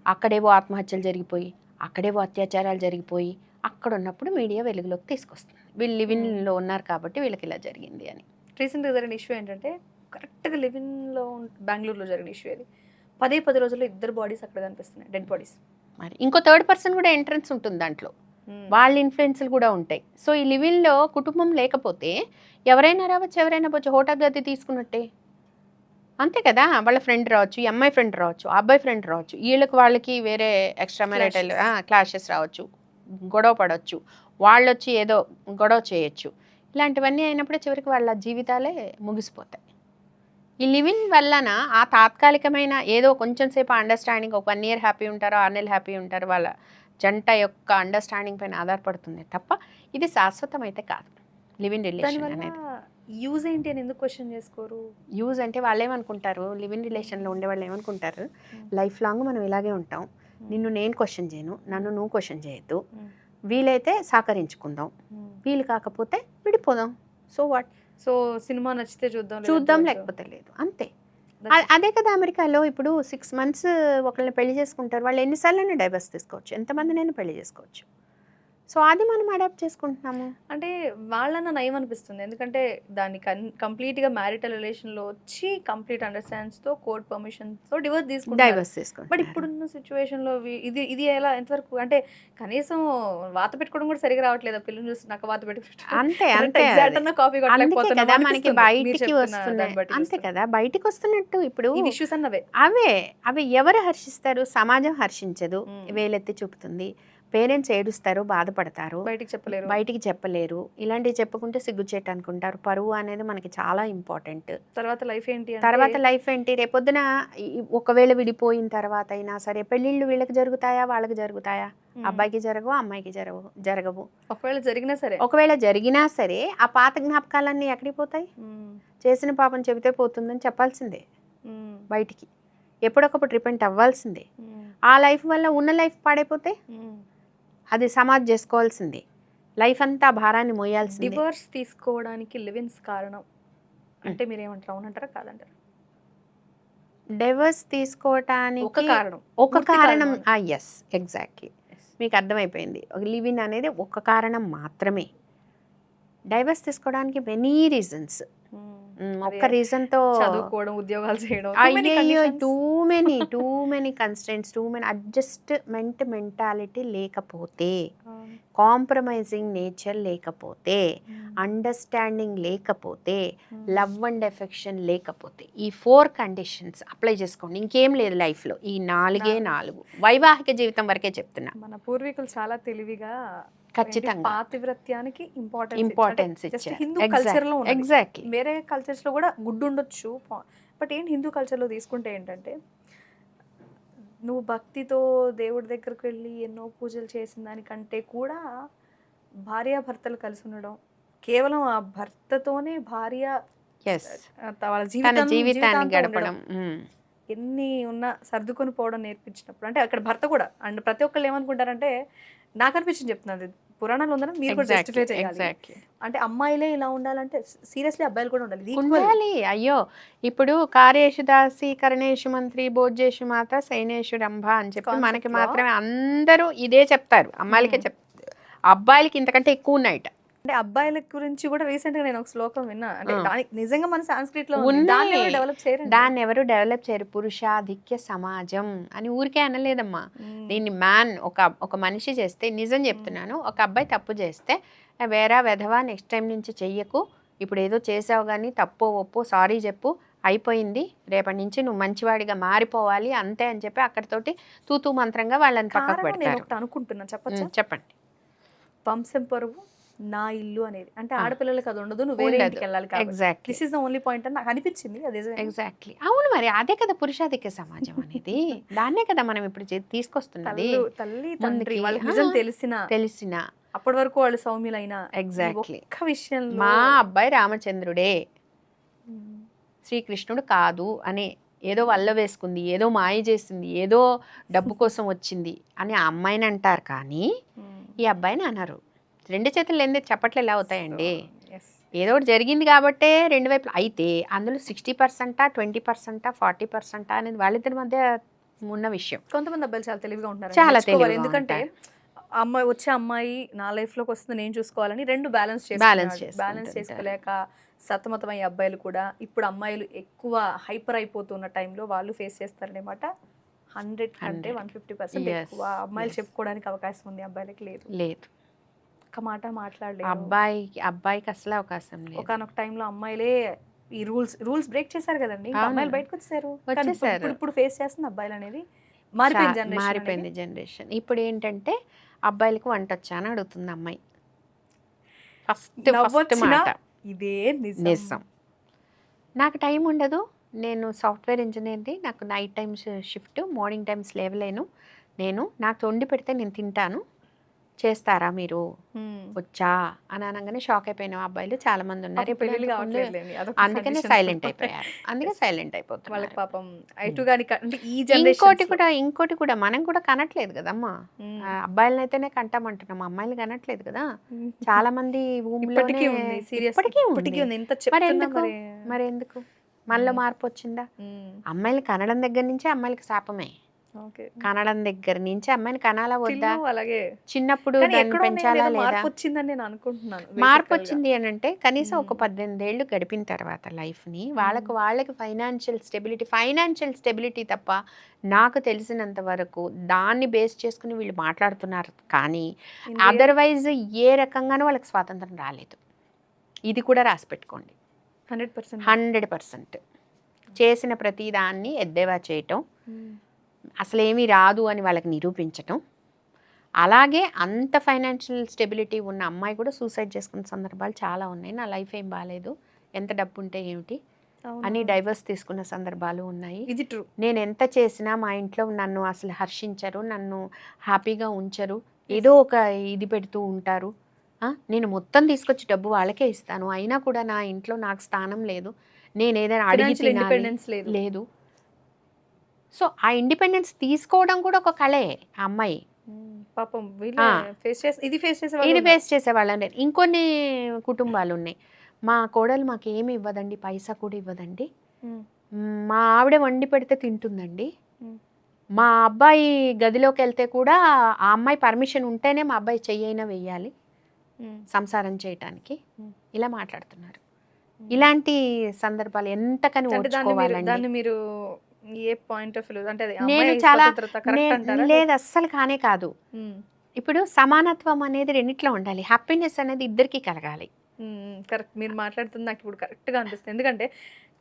అక్కడేవో ఆత్మహత్యలు జరిగిపోయి, అక్కడేవో అత్యాచారాలు జరిగిపోయి, అక్కడ ఉన్నప్పుడు మీడియా వెలుగులోకి తీసుకొస్తుంది, వీళ్ళు లివ్ ఇన్లో ఉన్నారు కాబట్టి వీళ్ళకి ఇలా జరిగింది అని. రీసెంట్గా జరిగిన ఇష్యూ ఏంటంటే, కరెక్ట్గా లివ్ ఇన్లో బెంగళూరులో జరిగిన ఇష్యూ అది. 10 రోజుల్లో 2 బాడీస్ అక్కడ కనిపిస్తున్నాయి, డెడ్ బాడీస్. మరి ఇంకో థర్డ్ పర్సన్ కూడా ఎంట్రన్స్ ఉంటుంది దాంట్లో, వాళ్ళ ఇన్ఫ్లుయెన్స్లు కూడా ఉంటాయి. సో ఈ లివ్ ఇన్లో కుటుంబం లేకపోతే ఎవరైనా రావచ్చు, ఎవరైనా పోవచ్చు, హోటల్ గది తీసుకున్నట్టే. అంతే కదా, వాళ్ళ ఫ్రెండ్ రావచ్చు, ఈ అమ్మాయి ఫ్రెండ్ రావచ్చు, ఆ అబ్బాయి ఫ్రెండ్ రావచ్చు, వాళ్ళకి వేరే ఎక్స్ట్రా మ్యారిటల్ క్లాషెస్ రావచ్చు, గొడవ పడవచ్చు, వాళ్ళు వచ్చి ఏదో గొడవ చేయొచ్చు. ఇలాంటివన్నీ అయినప్పుడే చివరికి వాళ్ళ జీవితాలే ముగిసిపోతాయి. ఈ లివిన్ వలన ఆ తాత్కాలికమైన ఏదో కొంచెం సేపు అండర్స్టాండింగ్, ఒక 1 year హ్యాపీ ఉంటారో, 6 నెలలు హ్యాపీ ఉంటారు, వాళ్ళ జంట యొక్క అండర్స్టాండింగ్ పైన ఆధారపడుతుంది తప్ప ఇది శాశ్వతం అయితే కాదు లివ్ ఇన్ రిలేషన్ అనేది. యూజ్ ఏంటి అని ఎందుకు క్వశ్చన్ చేసుకోరు? యూజ్ అంటే వాళ్ళు ఏమనుకుంటారు, లివ్ ఇన్ రిలేషన్లో ఉండే వాళ్ళు ఏమనుకుంటారు, లైఫ్ లాంగ్ మనం ఇలాగే ఉంటాం, నిన్ను నేను క్వశ్చన్ చేయను, నన్ను నువ్వు క్వశ్చన్ చేయొద్దు, వీలైతే సహకరించుకుందాం, వీలు కాకపోతే విడిపోదాం, సో వాట్, సో సినిమా నచ్చితే చూద్దాం లేకపోతే లేదు, అంతే. అదే కదా అమెరికాలో ఇప్పుడు 6 months ఒకళ్ళని పెళ్లి చేసుకుంటారు, వాళ్ళు ఎన్నిసార్లైనా డైవర్స్ తీసుకోవచ్చు, ఎంతమందినైనా పెళ్లి చేసుకోవచ్చు. సో అది మనం అడాప్ట్ చేసుకుంటున్నాము. అంటే వాళ్ళన్న నయం అనిపిస్తుంది, ఎందుకంటే దాన్ని కంప్లీట్గా మ్యారిటల్ రిలేషన్లో వచ్చి కంప్లీట్ అండర్స్టాండ్స్తో కోర్ట్ పర్మిషన్తో డివోర్స్ తీసుకుంటారు. బట్ ఇప్పుడున్న సిచ్యువేషన్లో ఇది ఎలా ఎంతవరకు, అంటే కనీసం వాత పెట్టుకోవడం కూడా సరిగా రావట్లేదు, పిల్లలు చూసి నాకు వాత అంతే అంతే కాఫీ మనకి బయటికి వస్తున్నాయి, అంతే కదా బయటికి వస్తున్నట్టు. ఇప్పుడు ఇష్యూస్ అన్నవే అవి ఎవరు హర్షిస్తారు? సమాజం హర్షించదు, వేలెత్తి చూపుతుంది, పేరెంట్స్ ఏడుస్తారు, బాధపడతారు, బయటికి చెప్పలేరు, ఇలాంటివి చెప్పుకుంటే సిగ్గుచేటు అనుకుంటారు. పరువు అనేది మనకి చాలా ఇంపార్టెంట్. తర్వాత లైఫ్ ఏంటి రేపొద్దున ఒకవేళ విడిపోయిన తర్వాత అయినా సరే పెళ్ళిళ్ళు వీళ్ళకి జరుగుతాయా, వాళ్ళకి జరుగుతాయా? అబ్బాయికి జరగవు, అమ్మాయికి జరగవు. ఒకవేళ జరిగినా సరే ఆ పాత జ్ఞాపకాలన్నీ ఎక్కడికి పోతాయి? చేసిన పాపం చెబితే పోతుందని చెప్పాల్సిందే బయటికి, ఎప్పుడొకప్పుడు రిపెంట్ అవ్వాల్సిందే. ఆ లైఫ్ వల్ల ఉన్న లైఫ్ పాడైపోతే అది సమాజ్ చేసుకోవాల్సిందే, లైఫ్ అంతా భారాన్ని మోయాల్సిందే. డివోర్స్ తీసుకోవడానికి లివిన్స్ కారణం అంటే మీరేమంటారు, అవునంటారా కాదంటారా? డివోర్స్ తీసుకోవటానికి ఒక కారణం ఎస్ ఎగ్జాక్ట్లీ, మీకు అర్థమైపోయింది. లివ్ ఇన్ అనేది ఒక కారణం మాత్రమే. డైవర్స్ తీసుకోవడానికి మెనీ రీజన్స్, ఒక్క రీజన్తో చదువుకోవడం, ఉద్యోగాలు చేయడం, అయ్యో too many constants, too many adjustment mentality లేకపోతే, కాంప్రమైజింగ్ నేచర్ లేకపోతే, అండర్స్టాండింగ్ లేకపోతే, లవ్ అండ్ ఎఫెక్షన్ లేకపోతే, ఈ 4 conditions అప్లై చేసుకోండి. ఇంకేం లేదు లైఫ్లో, ఈ 4 వైవాహిక జీవితం వరకే చెప్తున్నా. మన పూర్వీకులు చాలా తెలివిగా ఖచ్చితంగా పాతివ్రత్యానికి ఇంపార్టెన్స్ హిందూ కల్చర్లో ఎగ్జాక్ట్లీ, వేరే కల్చర్స్లో కూడా గుడ్ ఉండొచ్చు, బట్ ఏంటి హిందూ కల్చర్లో తీసుకుంటే ఏంటంటే, నువ్వు భక్తితో దేవుడి దగ్గరకు వెళ్ళి ఎన్నో పూజలు చేసిన దానికంటే కూడా భార్యాభర్తలు కలిసి ఉండడం, కేవలం ఆ భర్తతోనే భార్య వాళ్ళ జీవితాన్ని గడపడం, ఎన్ని ఉన్నా సర్దుకొని పోవడం నేర్పించినప్పుడు అంటే అక్కడ భర్త కూడా అండ్ ప్రతి ఒక్కళ్ళు ఏమనుకుంటారంటే నాకు అనిపించింది చెప్తున్నది పురాణాలు ఉందని మీరు కూడా జస్టిఫై చేయాలి. ఎగ్జాక్ట్లీ అంటే అమ్మాయిలే ఇలా ఉండాలంటే సీరియస్లీ అబ్బాయిలు కూడా ఉండాలి. ఇది equal. ఉండాలి. అయ్యో ఇప్పుడు కార్యేషు దాసి కరణేషు మంత్రి భోజ్యేషు మాత సైనేషు రంభ అని చెప్పి Concept మనకి లో- మాత్రమే అందరూ ఇదే చెప్తారు, అమ్మాయిలకే చెప్తారు, అబ్బాయిలకి ఇంతకంటే ఎక్కువ ఉన్నాయట. అంటే అబ్బాయిల గురించి కూడా రీసెంట్ గా నేను ఒక శ్లోకం విన్నా. అంటే దానికి నిజంగా మన సాంస్క్రిట్ లో ఉన్నాయి. దాన్ని డెవలప్ చేయరండి. దాన్ని ఎవరు డెవలప్ చేయరు. పురుషాధిక్య సమాజం అని ఊరికే అనలేదమ్మా. దీన్ని మ్యాన్ ఒక మనిషి చేస్తే, నిజం చెప్తున్నాను, ఒక అబ్బాయి తప్పు చేస్తే వేరే వెధవా నెక్స్ట్ టైం నుంచి చెయ్యకు, ఇప్పుడు ఏదో చేసావు కానీ తప్పో ఒప్పో సారీ చెప్పు అయిపోయింది, రేపటి నుంచి నువ్వు మంచివాడిగా మారిపోవాలి అంతే అని చెప్పి అక్కడితోటి తూతూ మంత్రంగా వాళ్ళని పక్కకు కారణం నేను పెడతారు. ఒకటి అనుకుంటున్నాను, చెప్పచ్చా? చెప్పండి. వంశం పరువు నా ఇల్లు అనేది అంటే ఆడపిల్లలకి అది ఉండదు, నువ్వు వేరే ఉండదు. ఇంటికి వెళ్ళాలి కాబట్టి exactly this is the only point అని నాకు అనిపించింది. అదే ఎగ్జాక్ట్లీ అవును, మరి అదే కదా పురుషాధిక్య సమాజం అనేది. దాన్నే కదా మనం ఇప్పుడు తీసుకొస్తున్నది తల్లి తండ్రి ముందుకి. వాళ్ళకి నిజం తెలిసిన అప్పటి వరకు వాళ్ళు సౌమ్యులైన ఎగ్జాక్ట్లీ ఒక్క విషయంలో మా అబ్బాయి రామచంద్రుడే, శ్రీకృష్ణుడు కాదు అని ఏదో వల్ల వేసుకుంది, ఏదో మాయ చేసింది, ఏదో డబ్బు కోసం వచ్చింది అని ఆ అమ్మాయిని అంటారు కానీ ఈ అబ్బాయిని అన్నారు. రెండు చేతులు లేని చప్పట్లు ఎలా అవుతాయండి? ఏదో ఒకటి జరిగింది కాబట్టే రెండు వైపులు అయితే అందులో 60%, 20%, 40% అనేది వాళ్ళిద్దరి మధ్య ఉన్న విషయం. కొంతమంది అబ్బాయిలు చాలా తెలివిగా ఉంటారు, చాలా నేర్చుకోవాలి. తెలివిగా ఎందుకంటే అమ్మాయి నా లైఫ్ లోకి వస్తుంది నేను చూసుకోవాలని రెండు బ్యాలెన్స్ చేసుకుంటుంటారు. చేసుకోలేక సతమతమయ్యే అబ్బాయిలు కూడా ఇప్పుడు అమ్మాయిలు ఎక్కువ హైపర్ అయిపోతున్న టైంలో వాళ్ళు ఫేస్ చేస్తారనమాట. 100 కంటే 150% Yes, ఎక్కువ అమ్మాయిలు చెప్పుకోవడానికి అవకాశం ఉంది, అబ్బాయిలకి లేదు. లేదు, ఒక మాట మాట్లాడలేదు. అబ్బాయికి అసలు అవకాశం లేదు. ఒకనొక టైంలో అమ్మాయిలే ఈ రూల్స్ బ్రేక్ చేశారు కదండి, ఇంకా అవును. అమ్మాయిలు బయటకు వచ్చేసారు. కానీ ఇప్పుడు ఫేస్ చేస్తుంది అబ్బాయిలు అనేది మారిపోయింది జనరేషన్. ఇప్పుడు ఏంటంటే అబ్బాయిలకు వంట వచ్చా అని అడుగుతుంది అమ్మాయి. ఫస్ట్ మాట ఇదే నిజం. నాకు టైం ఉండదు, నేను సాఫ్ట్వేర్ ఇంజనీర్ని, నాకు night times shift, morning times లేవలేను, నాకు వండి పెడితే నేను తింటాను, చేస్తారా మీరు వచ్చా అని అనగానే షాక్ అయిపోయిన అబ్బాయిలు చాలా మంది ఉన్నారు. అందుకనే సైలెంట్ అయిపోయారు. అందుకే సైలెంట్ అయిపోతున్నారు. వాళ్ళకి పాపం ఇటు గాని అంటే ఈ జనరేషన్ ఇంకోటి కూడా మనం కూడా కనట్లేదు కదమ్మా. అబ్బాయిలను అయితేనే కంటామంటున్నాం, అమ్మాయిలు కనట్లేదు కదా. చాలా మంది ఇప్పటికీ ఉంది, ఇప్పటికీ ఉంది. ఇంత చెప్తున్నా మరి ఎందుకు మనలో మార్పు వచ్చిందా? అమ్మాయిలు కనడం దగ్గర నుంచే అమ్మాయిలకి శాపమే. కనడం దగ్గర నుంచి అమ్మాయిని కనాలా వద్దా? అలాగే చిన్నప్పుడు దాన్ని పెంచాలా లేదా? మార్పు వచ్చింది అని అంటే కనీసం ఒక 18 ఏళ్ళు గడిపిన తర్వాత లైఫ్ని వాళ్ళకి ఫైనాన్షియల్ స్టెబిలిటీ తప్ప నాకు తెలిసినంత వరకు దాన్ని బేస్ చేసుకుని వీళ్ళు మాట్లాడుతున్నారు కానీ అదర్వైజ్ ఏ రకంగానూ వాళ్ళకి స్వాతంత్రం రాలేదు. ఇది కూడా రాసి పెట్టుకోండి. 100% చేసిన ప్రతి దాన్ని ఎద్దేవా చేయటం, అసలేమీ రాదు అని వాళ్ళకి నిరూపించటం. అలాగే అంత ఫైనాన్షియల్ స్టెబిలిటీ ఉన్న అమ్మాయి కూడా సూసైడ్ చేసుకున్న సందర్భాలు చాలా ఉన్నాయి. నా లైఫ్ ఏం బాగాలేదు, ఎంత డబ్బు ఉంటే ఏమిటి అని డైవర్స్ తీసుకున్న సందర్భాలు ఉన్నాయి. ఇది ట్రూ. నేను ఎంత చేసినా మా ఇంట్లో నన్ను అసలు హర్షించరు, నన్ను హ్యాపీగా ఉంచరు, ఏదో ఒక ఇది పెడుతూ ఉంటారు. నేను మొత్తం తీసుకొచ్చి డబ్బు వాళ్ళకే ఇస్తాను, అయినా కూడా నా ఇంట్లో నాకు స్థానం లేదు, నేను ఏదైనా అడిగి లేదు. సో ఆ ఇండిపెండెన్స్ తీసుకోవడం కూడా ఒక కళే. ఆ అమ్మాయి పాపం ఇది ఫేస్ చేసేవాళ్ళండి. ఇంకొన్ని కుటుంబాలు ఉన్నాయి, మా కోడలు మాకు ఏమి ఇవ్వదండి, పైసా కూడా ఇవ్వదండి, మా ఆవిడ వండి పెడితే తింటుందండి, మా అబ్బాయి గదిలోకి వెళ్తే కూడా ఆ అమ్మాయి పర్మిషన్ ఉంటేనే మా అబ్బాయి చెయ్యైనా వెయ్యాలి సంసారం చేయటానికి, ఇలా మాట్లాడుతున్నారు. ఇలాంటి సందర్భాలు ఎంతకని ఓర్చుకోవాలండి. మీరు ఏ పాయింట్ ఆఫ్ వ్యూ అంటే నేను చాలా లేదు, అస్సలు కానే కాదు. ఇప్పుడు సమానత్వం అనేది రెండిట్లో ఉండాలి, హ్యాపీనెస్ అనేది ఇద్దరికి కలగాలి. కరెక్ట్, మీరు మాట్లాడుతుంది నాకు ఇప్పుడు కరెక్ట్ గా అనిపిస్తుంది. ఎందుకంటే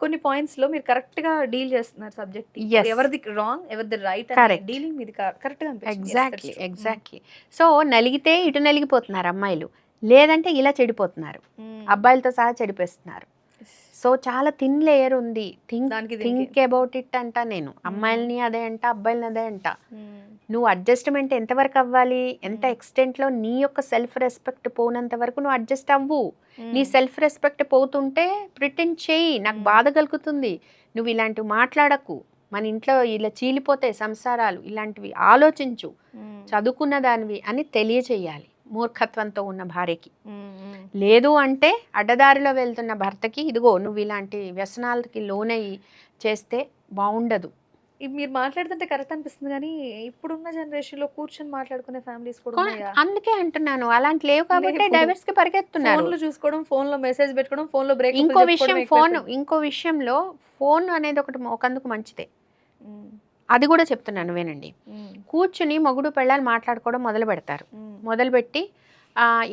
కొన్ని పాయింట్స్ లో మీరు కరెక్ట్ గా డీల్ చేస్తున్నారు సబ్జెక్ట్, ఎవరిది రాంగ్ ఎవరిది రైట్ డీలింగ్ మీది కరెక్ట్ గా అనిపిస్తుంది. ఎగ్జాక్ట్లీ. సో నలిగితే ఇటు నలిగిపోతున్నారు అమ్మాయిలు, లేదంటే ఇలా చెడిపోతున్నారు, అబ్బాయిలతో సహా చెడిపేస్తున్నారు. సో చాలా థిన్ లేయర్ ఉంది. థింక్ అబౌట్ ఇట్ అంట నేను. అమ్మాయిలని అదే అంట, అబ్బాయిలని అదే అంట. నువ్వు అడ్జస్ట్మెంట్ ఎంతవరకు అవ్వాలి, ఎంత ఎక్స్టెంట్లో నీ యొక్క సెల్ఫ్ రెస్పెక్ట్ పోనంత వరకు నువ్వు అడ్జస్ట్ అవ్వు. నీ సెల్ఫ్ రెస్పెక్ట్ పోతుంటే ప్రిటెండ్ చేయి, నాకు బాధ కలుగుతుంది, నువ్వు ఇలాంటివి మాట్లాడకు, మన ఇంట్లో ఇలా చీలిపోతాయి సంసారాలు, ఇలాంటివి ఆలోచించు, చదువుకున్న దానివి అని తెలియచేయాలి మూర్ఖత్వంతో ఉన్న భార్యకి. లేదు అంటే అడ్డదారిలో వెళ్తున్న భర్తకి ఇదిగో నువ్వు ఇలాంటి వ్యసనాలకి లోనయ్యి చేస్తే బాగుండదు. మీరు మాట్లాడుతుంటే కరెక్ట్ అనిపిస్తుంది, కానీ ఇప్పుడున్న జనరేషన్ లో కూర్చొని మాట్లాడుకునే ఫ్యామిలీస్ కూడా ఉన్నాయా? అందుకే అంటున్నాను, అలాంటి లేవు కాబట్టి లేవు. డైవర్స్ కి పరిగెత్తున్నారు. ఫోన్లు చూసుకోవడం, ఫోన్ లో మెసేజ్ పెట్టుకోవడం, ఫోన్ లో బ్రేక్. ఇంకో విషయంలో ఫోన్ అనేది ఒకందుకు మంచిదే, అది కూడా చెప్తున్నాను వినండి. కూర్చుని మొగుడు పెళ్ళాలు మాట్లాడుకోవడం మొదలు పెడతారు. మొదలుపెట్టి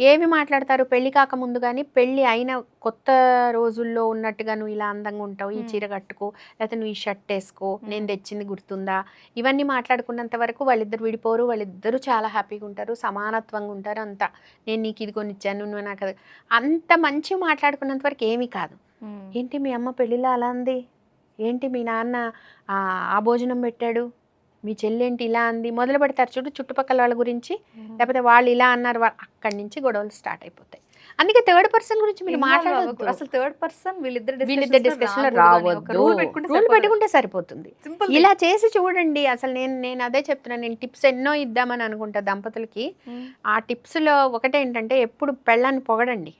ఏవి మాట్లాడతారు, పెళ్లి కాక ముందు కానీ పెళ్ళి అయిన కొత్త రోజుల్లో ఉన్నట్టుగా నువ్వు ఇలా అందంగా ఉంటావు, ఈ చీర కట్టుకో, లేకపోతే నువ్వు ఈ షర్ట్ వేసుకో, నేను తెచ్చింది గుర్తుందా, ఇవన్నీ మాట్లాడుకున్నంత వరకు వాళ్ళిద్దరు విడిపోరు, వాళ్ళిద్దరూ చాలా హ్యాపీగా ఉంటారు, సమానత్వంగా ఉంటారు. అంతా నేను నీకు ఇది కొనిచ్చాను, నువ్వు నాకు అంత మంచిగా మాట్లాడుకున్నంత వరకు ఏమీ కాదు. ఏంటి మీ అమ్మ పెళ్ళిలో అలా అంది, ఏంటి మీ నాన్న ఆ భోజనం పెట్టాడు, మీ చెల్లెంటి ఇలా అంది, మొదలు పెడతారు చూడు చుట్టుపక్కల వాళ్ళ గురించి, లేకపోతే వాళ్ళు ఇలా అన్నారు, అక్కడి నుంచి గొడవలు స్టార్ట్ అయిపోతాయి. అందుకే థర్డ్ పర్సన్ గురించి మీరు మాట్లాడొద్దు. అసలు థర్డ్ పర్సన్ వీళ్ళిద్దరు డిస్కషన్ లో రావద్దు, రూల్ పెట్టుకుంటే సరిపోతుంది. ఇలా చేసి చూడండి. అసలు నేను అదే చెప్తున్నాను, నేను టిప్స్ ఎన్నో ఇద్దామని అనుకుంటా దంపతులకి. ఆ టిప్స్ లో ఒకటేంటంటే ఎప్పుడు పెళ్ళాన్ని పొగడండి.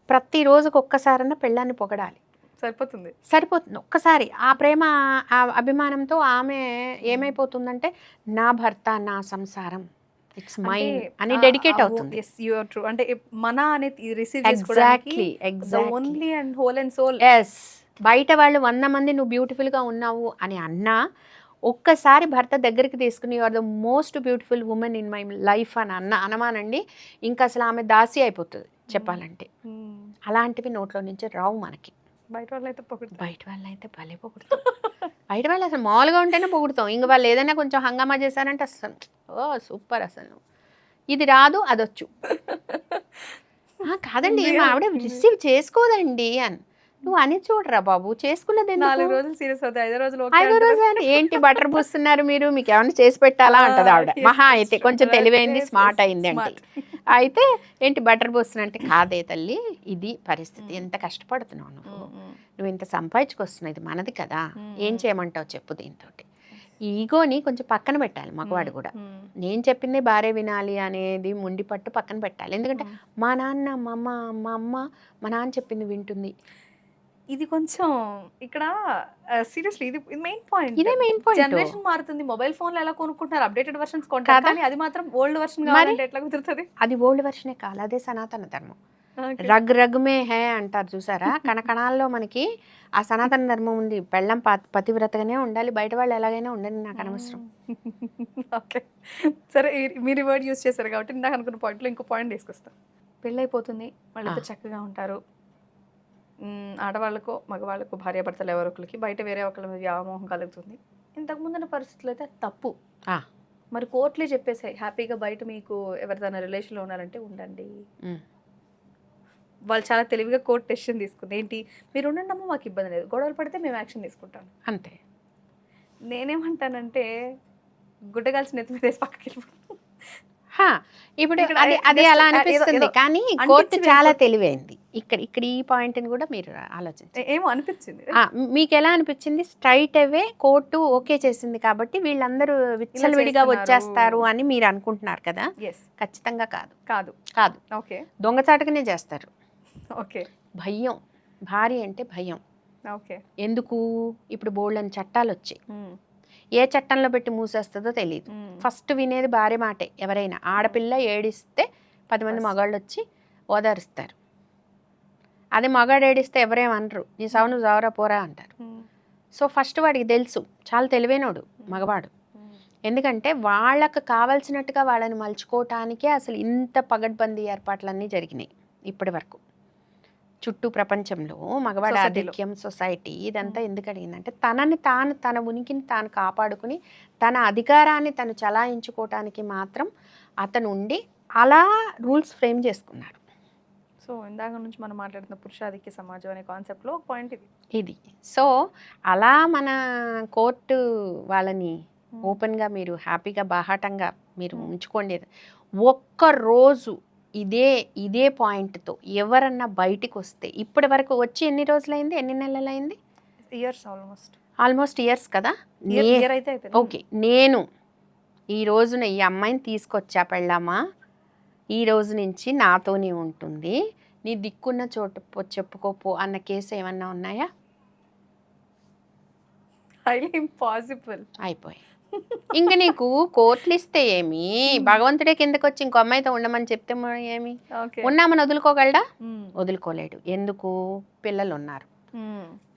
ప్రతి రోజుకి ఒక్కసారన్నా పెళ్ళాన్ని పొగడాలి, సరిపోతుంది. ఒక్కసారి ఆ ప్రేమ ఆ అభిమానంతో ఆమె ఏమైపోతుందంటే నా భర్త నా సంసారం, ఇట్స్ మైన్ అని డెడికేట్ అవుతుంది. అంటే మన అనేది receive exactly only and whole and soul. Yes, బయట వాళ్ళు 100 మంది నువ్వు బ్యూటిఫుల్గా ఉన్నావు అని అన్నా, ఒక్కసారి భర్త దగ్గరికి తీసుకుని you are the most beautiful women in my life అని అనమానండి, ఇంకా అసలు ఆమె దాసి అయిపోతుంది చెప్పాలంటే. అలాంటివి నోట్లో నుంచి రావు మనకి. బయట వాళ్ళు అయితే భలే పొగుడుతాం. బయట వాళ్ళు అసలు మామూలుగా ఉంటేనే పొగుడుతాం, ఇంక వాళ్ళు ఏదైనా కొంచెం హంగామా చేశారంటే అసలు ఓ సూపర్, అసలు ఇది రాదు అదొచ్చు. కాదండి మా ఆవిడ రిసీవ్ చేసుకోదండి అని నువ్వు అని చూడరా బాబు, చేసుకున్నది 4 రోజులు సీరియస్ అవుతాయి, 5వ రోజు ఏంటి బటర్ పూస్తున్నారు మీరు, మీకు ఏమైనా చేసి పెట్టాలా అంటది ఆవిడ. మహా అయితే కొంచెం తెలివైంది, స్మార్ట్ అయింది అంటే. అయితే ఏంటి బటర్ పూస్తున్నా అంటే, కాదే తల్లి ఇది పరిస్థితి, ఎంత కష్టపడుతున్నావు నువ్వు ఇంత సంపాదించుకొస్తున్నావు, ఇది మనది కదా, ఏం చేయమంటావు చెప్పు. దీంతో ఈగోని కొంచెం పక్కన పెట్టాలి మగవాడు కూడా. నేను చెప్పిందే భార్య వినాలి అనేది ముండి పట్టు పక్కన పెట్టాలి. ఎందుకంటే మా నాన్న మా అమ్మ మా నాన్న చెప్పింది వింటుంది. ఇది కొంచెం ఇక్కడ సీరియస్లీ ఇది మెయిన్ పాయింట్. ఇదే మెయిన్ పాయింట్. జనరేషన్ మారుతుంది, మొబైల్ ఫోన్లు ఎలా కొనుక్కుంటారు, అప్డేటెడ్ వర్షన్స్ కొంటారు, కానీ అది మాత్రం ఓల్డ్ వర్షన్ కావాలంటే ఎట్లా కుదురుతుంది? అది ఓల్డ్ వర్షనే కాదు, అదే సనాతన ధర్మం. రగ్ రగ్ మే హే అంటారు చూసారా, కణకణాల్లో మనకి ఆ సనాతన ధర్మం ఉంది. పెళ్ళం పతివ్రతగానే ఉండాలి, బయట వాళ్ళు ఎలాగైనా ఉండండి, నాకు అనవసరం. ఓకే సరే, మీరు వర్డ్ యూస్ చేశారు కాబట్టి నాకు అనుకున్న పాయింట్లో ఇంకో పాయింట్ తీసుకొస్తాను. పెళ్ళైపోతుంది, వాళ్ళతో చక్కగా ఉంటారు, ఆడవాళ్ళకు మగవాళ్ళకు భార్యాభర్తలు ఎవరొకరికి బయట వేరే ఒకరి మీద వ్యామోహం కలుగుతుంది. ఇంతకుముందున్న పరిస్థితులు అయితే తప్పు. మరి కోర్టులే చెప్పేసాయి హ్యాపీగా బయట మీకు ఎవరిదైనా రిలేషన్లో ఉన్నారంటే ఉండండి. వాళ్ళు చాలా తెలివిగా కోర్టు డెసిషన్ తీసుకుంది, ఏంటి మీరు ఉండండి అమ్మ, మాకు ఇబ్బంది లేదు, గొడవలు పడితే మేము యాక్షన్ తీసుకుంటాం అంతే. నేనేమంటానంటే గుడ్డగాల్సిన నెత్తి మీద వేసి పక్కకి వెళ్ళిపోతాం. ఇప్పుడు అది అలా అనిపిస్తుంది, కానీ కోర్టు చాలా తెలివైంది. ఇక్కడ ఈ పాయింట్ ని కూడా మీరు ఆలోచించారు. ఏమో అనిపించింది మీకు, ఎలా అనిపించింది? స్ట్రైట్ అవే కోర్టు ఓకే చేసింది కాబట్టి వీళ్ళందరూ విచ్చలవిడిగా వచ్చేస్తారు అని మీరు అనుకుంటున్నారు కదా. ఖచ్చితంగా కాదు కాదు కాదు ఓకే, దొంగచాటుగానే చేస్తారు. ఓకే, భయం, భార్య అంటే భయం. ఓకే, ఎందుకు? ఇప్పుడు బోల్డని చట్టాలు వచ్చాయి, ఏ చట్టంలో పెట్టి మూసేస్తుందో తెలియదు. ఫస్ట్ వినేది భార్య మాటే. ఎవరైనా ఆడపిల్ల ఏడిస్తే 10 మంది మగాళ్ళు వచ్చి ఓదారుస్తారు. అదే మగాడు ఏడిస్తే ఎవరేమనరు, నీ సావు నువ్వు జావరా పోరా అంటారు. సో ఫస్ట్ వాడికి తెలుసు, చాలా తెలివైనోడు మగవాడు. ఎందుకంటే వాళ్ళకు కావాల్సినట్టుగా వాళ్ళని మలుచుకోవటానికే అసలు ఇంత పగడ్బందీ ఏర్పాట్లన్నీ జరిగినాయి ఇప్పటి వరకు. చుట్టూ ప్రపంచంలో మగవాడి ఆధిక్యం, సొసైటీ ఇదంతా ఎందుకు అడిగిందంటే తన ఉనికిని తాను కాపాడుకుని తన అధికారాన్ని తను చలాయించుకోవటానికి మాత్రం అతను ఉండి అలా రూల్స్ ఫ్రేమ్ చేసుకున్నారు. సో ఇందాక నుంచి మనం మాట్లాడుతున్న పురుషాధిక్య సమాజం అనే కాన్సెప్ట్లో ఒక పాయింట్ ఇది. సో అలా మన కోర్టు వాళ్ళని ఓపెన్గా మీరు హ్యాపీగా బాహాటంగా మీరు ఉంచుకోండి. ఒక్కరోజు ఇదే పాయింట్తో ఎవరన్నా బయటికి వస్తే, ఇప్పటి వరకు వచ్చి ఎన్ని రోజులైంది, ఎన్ని నెలలైంది? ఇయర్స్ ఆల్మోస్ట్ ఆల్మోస్ట్ ఇయర్స్ కదా. ఇయర్ అయితే అయిపోయింది. ఓకే, నేను ఈ రోజున ఈ అమ్మాయిని తీసుకొచ్చా పెళ్ళామా, ఈ రోజు నుంచి నాతోనే ఉంటుంది, నీ దిక్కున్న చోటు చెప్పుకోపో అన్న కేసు ఏమన్నా ఉన్నాయా? Highly impossible. అయిపోయి ఇంక నీకు కోర్టులు ఇస్తే ఏమి, భగవంతుడే కిందకి వచ్చి ఇంకో అమ్మాయితో ఉండమని చెప్తే ఏమి, ఓకే. ఉన్నామని వదులుకోగలడా? వదులుకోలేడు. ఎందుకు? పిల్లలు ఉన్నారు.